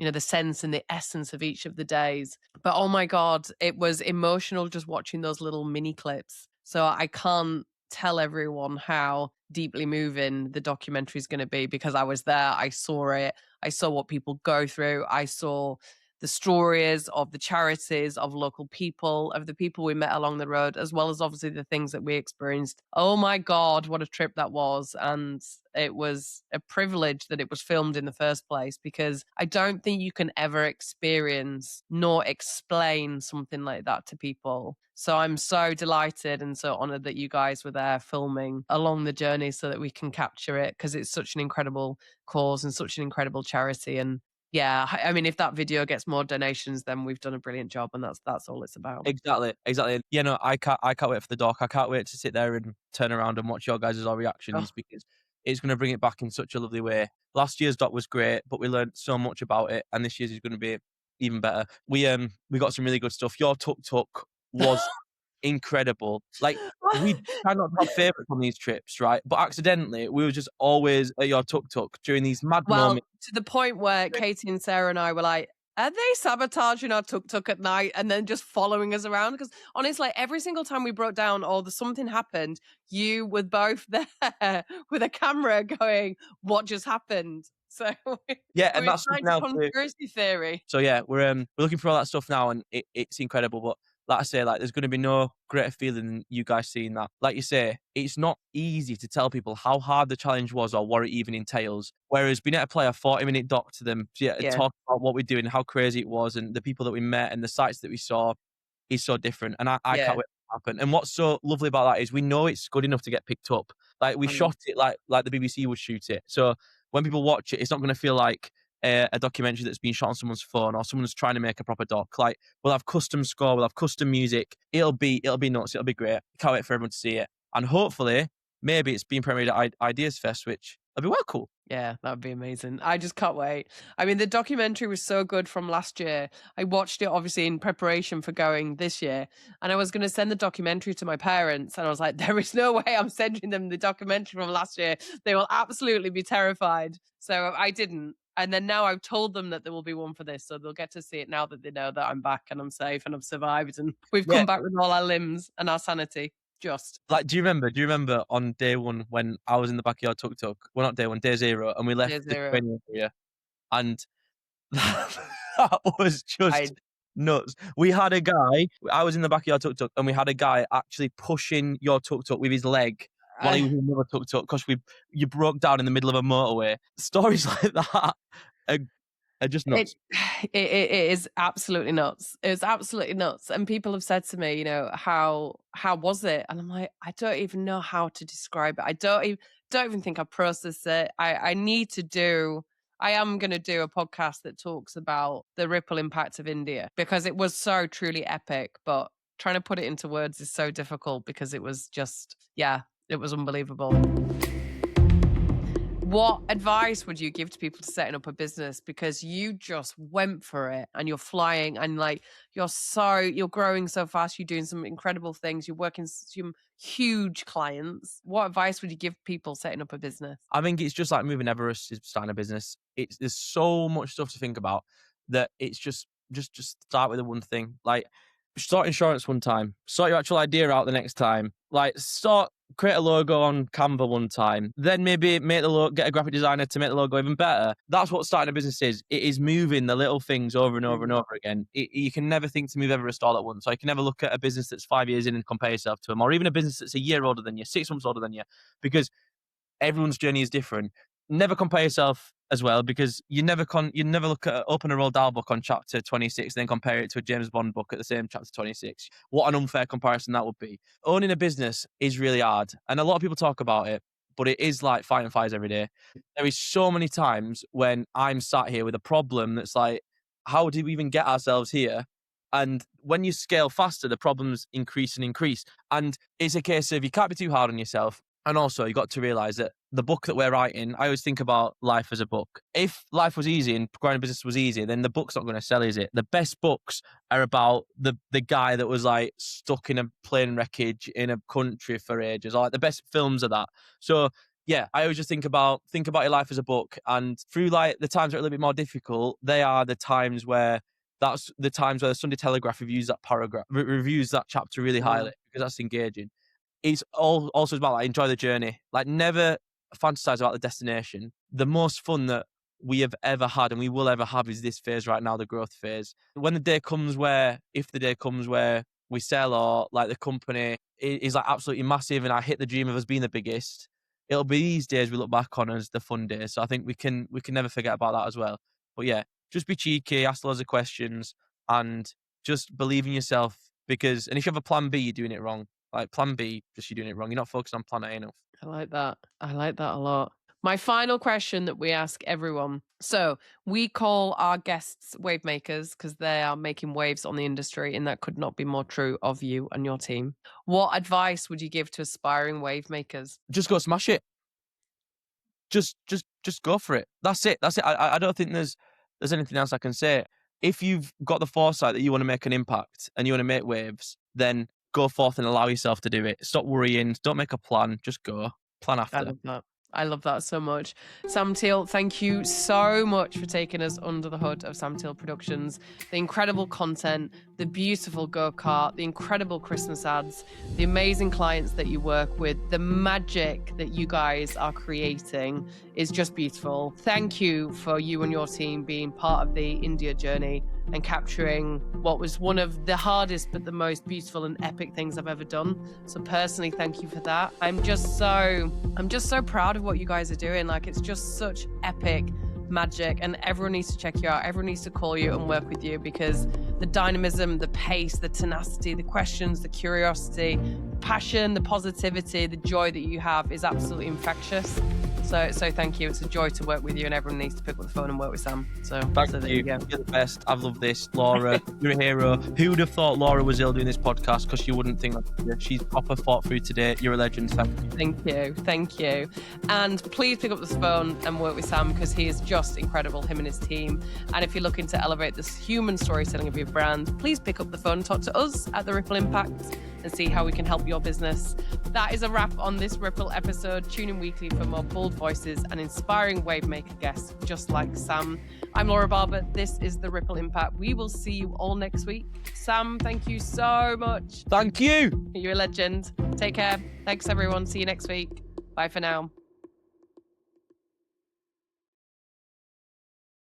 Speaker 1: the sense and the essence of each of the days. But oh my God, it was emotional just watching those little mini clips. So I can't tell everyone how deeply moving the documentary is going to be, because I was there, I saw it, I saw what people go through, I saw the stories of the charities, of local people, of the people we met along the road, as well as obviously the things that we experienced. Oh my God, what a trip that was. And it was a privilege that it was filmed in the first place, because I don't think you can ever experience nor explain something like that to people. So I'm so delighted and so honored that you guys were there filming along the journey so that we can capture it, because it's such an incredible cause and such an incredible charity. And yeah, I mean, if that video gets more donations, then we've done a brilliant job, and that's all it's about.
Speaker 2: Exactly, exactly. Yeah, no, I can't wait for the doc. I can't wait to sit there and turn around and watch your guys' all
Speaker 1: Oh,
Speaker 2: reactions, because it's going to bring it back in such a lovely way. Last year's doc was great, but we learned so much about it, and this year's is going to be even better. We got some really good stuff. Your tuk tuk was incredible. Like, we try not to have favorites on these trips, right? But accidentally, we were just always at your tuk tuk during these mad
Speaker 1: well,
Speaker 2: moments.
Speaker 1: to the point where Katie and Sarah and I were like, Are they sabotaging our tuk-tuk at night and then just following us around? Because honestly, every single time we broke down or something happened, you were both there with a camera going, "What just happened?" So
Speaker 2: Yeah,
Speaker 1: we
Speaker 2: and
Speaker 1: were
Speaker 2: that's
Speaker 1: trying
Speaker 2: something
Speaker 1: to
Speaker 2: else.
Speaker 1: conspiracy theory.
Speaker 2: So yeah, we're looking for all that stuff now, and it's incredible. But like I say, like there's going to be no greater feeling than you guys seeing that. Like you say, it's not easy to tell people how hard the challenge was or what it even entails. Whereas being able to play a 40-minute doc to them, to, yeah,
Speaker 1: Yeah,
Speaker 2: talk about what we're doing, how crazy it was, and the people that we met, and the sites that we saw, is so different. And I can't
Speaker 1: yeah.
Speaker 2: wait to happen. And what's so lovely about that is we know it's good enough to get picked up. Like we
Speaker 1: Mm.
Speaker 2: shot it like the BBC would shoot it. So when people watch it, it's not going to feel like a documentary that's been shot on someone's phone or someone's trying to make a proper doc. Like we'll have custom score, we'll have custom music. It'll be nuts. It'll be great. Can't wait for everyone to see it. And hopefully, maybe it's being premiered at Ideas Fest, which will be well cool.
Speaker 1: Yeah, that would be amazing. I just can't wait. I mean, the documentary was so good from last year. I watched it obviously in preparation for going this year, and I was going to send the documentary to my parents, and I was like, there is no way I'm sending them the documentary from last year. They will absolutely be terrified. So I didn't. And then now I've told them that there will be one for this, so they'll get to see it now that they know that I'm back and I'm safe and I've survived and we've
Speaker 2: Yeah.
Speaker 1: come back with all our limbs and our sanity. Just
Speaker 2: Like, do you remember on day one when I was in the backyard tuk tuk? Well, not day one, day zero, and we left
Speaker 1: year
Speaker 2: the
Speaker 1: zero.
Speaker 2: training area, and that was
Speaker 1: I
Speaker 2: just nuts. We had a guy. I was in the backyard tuk tuk, and we had a guy actually pushing your tuk tuk with his leg while he
Speaker 1: I
Speaker 2: was in another tuk tuk because you broke down in the middle of a motorway. Stories like that are, are just
Speaker 1: It
Speaker 2: nuts.
Speaker 1: it is absolutely nuts. It's absolutely nuts, and people have said to me, "How was it?" And I'm like, "I don't even know how to describe it. I don't even think I processed it. I need to do I am gonna do a podcast that talks about the ripple impact of India because it was so truly epic, but trying to put it into words is so difficult because it was just yeah, it was unbelievable." What advice would you give to people to setting up a business? Because you just went for it and you're flying and like you're growing so fast, you're doing some incredible things, you're working some huge clients. What advice would you give people setting up a business?
Speaker 2: I think it's just like moving Everest is starting a business. There's so much stuff to think about that it's just start with the one thing. Like sort insurance one time, sort your actual idea out the next time. Like create a logo on Canva one time, then maybe make the logo, get a graphic designer to make the logo even better. That's what starting a business is. It is moving the little things over and over and
Speaker 1: Mm.
Speaker 2: over again. You can never think to move Everest all at once. So you can never look at a business that's 5 years in and compare yourself to them, or even a business that's a year older than you, 6 months older than you, because everyone's journey is different. Never compare yourself as well because you never look at open a Roald Dahl book on chapter 26 then compare it to a James Bond book at the same chapter 26. What an unfair comparison that would be. Owning a business is really hard, and a lot of people talk about it, but it is like fighting fires every day. There is so many times when I'm sat here with a problem that's like, how did we even get ourselves here? And when you scale faster, the problems increase and increase. And it's a case of you can't be too hard on yourself. And also, you got to realize that the book that we're writing, I always think about life as a book. If life was easy and growing a business was easy, then the book's not going to sell, is it? The best books are about the guy that was like stuck in a plane wreckage in a country for ages. Or like the best films are that. So yeah, I always just think about your life as a book, and through like the times that are a little bit more difficult, they are the times where that's the times where the Sunday Telegraph reviews that paragraph, reviews that chapter really
Speaker 1: Mm.
Speaker 2: highly because that's engaging. It's also about like enjoy the journey. Like never fantasize about the destination. The most fun that we have ever had and we will ever have is this phase right now, the growth phase. When the day comes where, if the day comes where we sell or like the company is like absolutely massive and I hit the dream of us being the biggest, it'll be these days we look back on as the fun days. So I think we can never forget about that as well. But yeah, just be cheeky, ask loads of questions, and just believe in yourself because and if you have a plan B, you're doing it wrong. Like plan B, just you're doing it wrong. You're not focused on plan A enough.
Speaker 1: I like that. I like that a lot. My final question that we ask everyone. So we call our guests wave makers because they are making waves on the industry, and that could not be more true of you and your team. What advice would you give to aspiring wave makers?
Speaker 2: Just go smash it. Just go for it. That's it. That's it. I don't think there's anything else I can say. If you've got the foresight that you want to make an impact and you want to make waves, then go forth and allow yourself to do it. Stop worrying. Don't make a plan. Just go. Plan
Speaker 1: I
Speaker 2: after.
Speaker 1: love that. I love that so much. Sam Teale, thank you so much for taking us under the hood of Sam Teale Productions. The incredible content, the beautiful go-kart, the incredible Christmas ads, the amazing clients that you work with, the magic that you guys are creating is just beautiful. Thank you for you and your team being part of the India journey and capturing what was one of the hardest but the most beautiful and epic things I've ever done. So personally, thank you for that. I'm just so proud of what you guys are doing. Like, it's just such epic magic, and everyone needs to check you out. Everyone needs to call you and work with you, because the dynamism, the pace, the tenacity, the questions, the curiosity, the passion, the positivity, the joy that you have is absolutely infectious. So thank you. It's a joy to work with you, and everyone needs to pick up the phone and work with Sam.
Speaker 2: Thank you. You're the best. I've loved this. Laura, you're a hero. Who would have thought Laura was ill doing this podcast? Because you wouldn't think that. She's proper fought through today. You're a legend.
Speaker 1: Thank you. Thank you. And please pick up this phone and work with Sam, because he is just incredible, him and his team. And if you're looking to elevate this human storytelling of your brand, please pick up the phone and talk to us at The Ripple Impact and see how we can help your business. That is a wrap on this Ripple episode. Tune in weekly for more bold voices and inspiring wave maker guests just like Sam. I'm Laura Barber. This is The Ripple Impact. We will see you all next week. Sam, thank you so much.
Speaker 2: Thank you.
Speaker 1: You're a legend. Take care. Thanks, everyone. See you next week. Bye for now.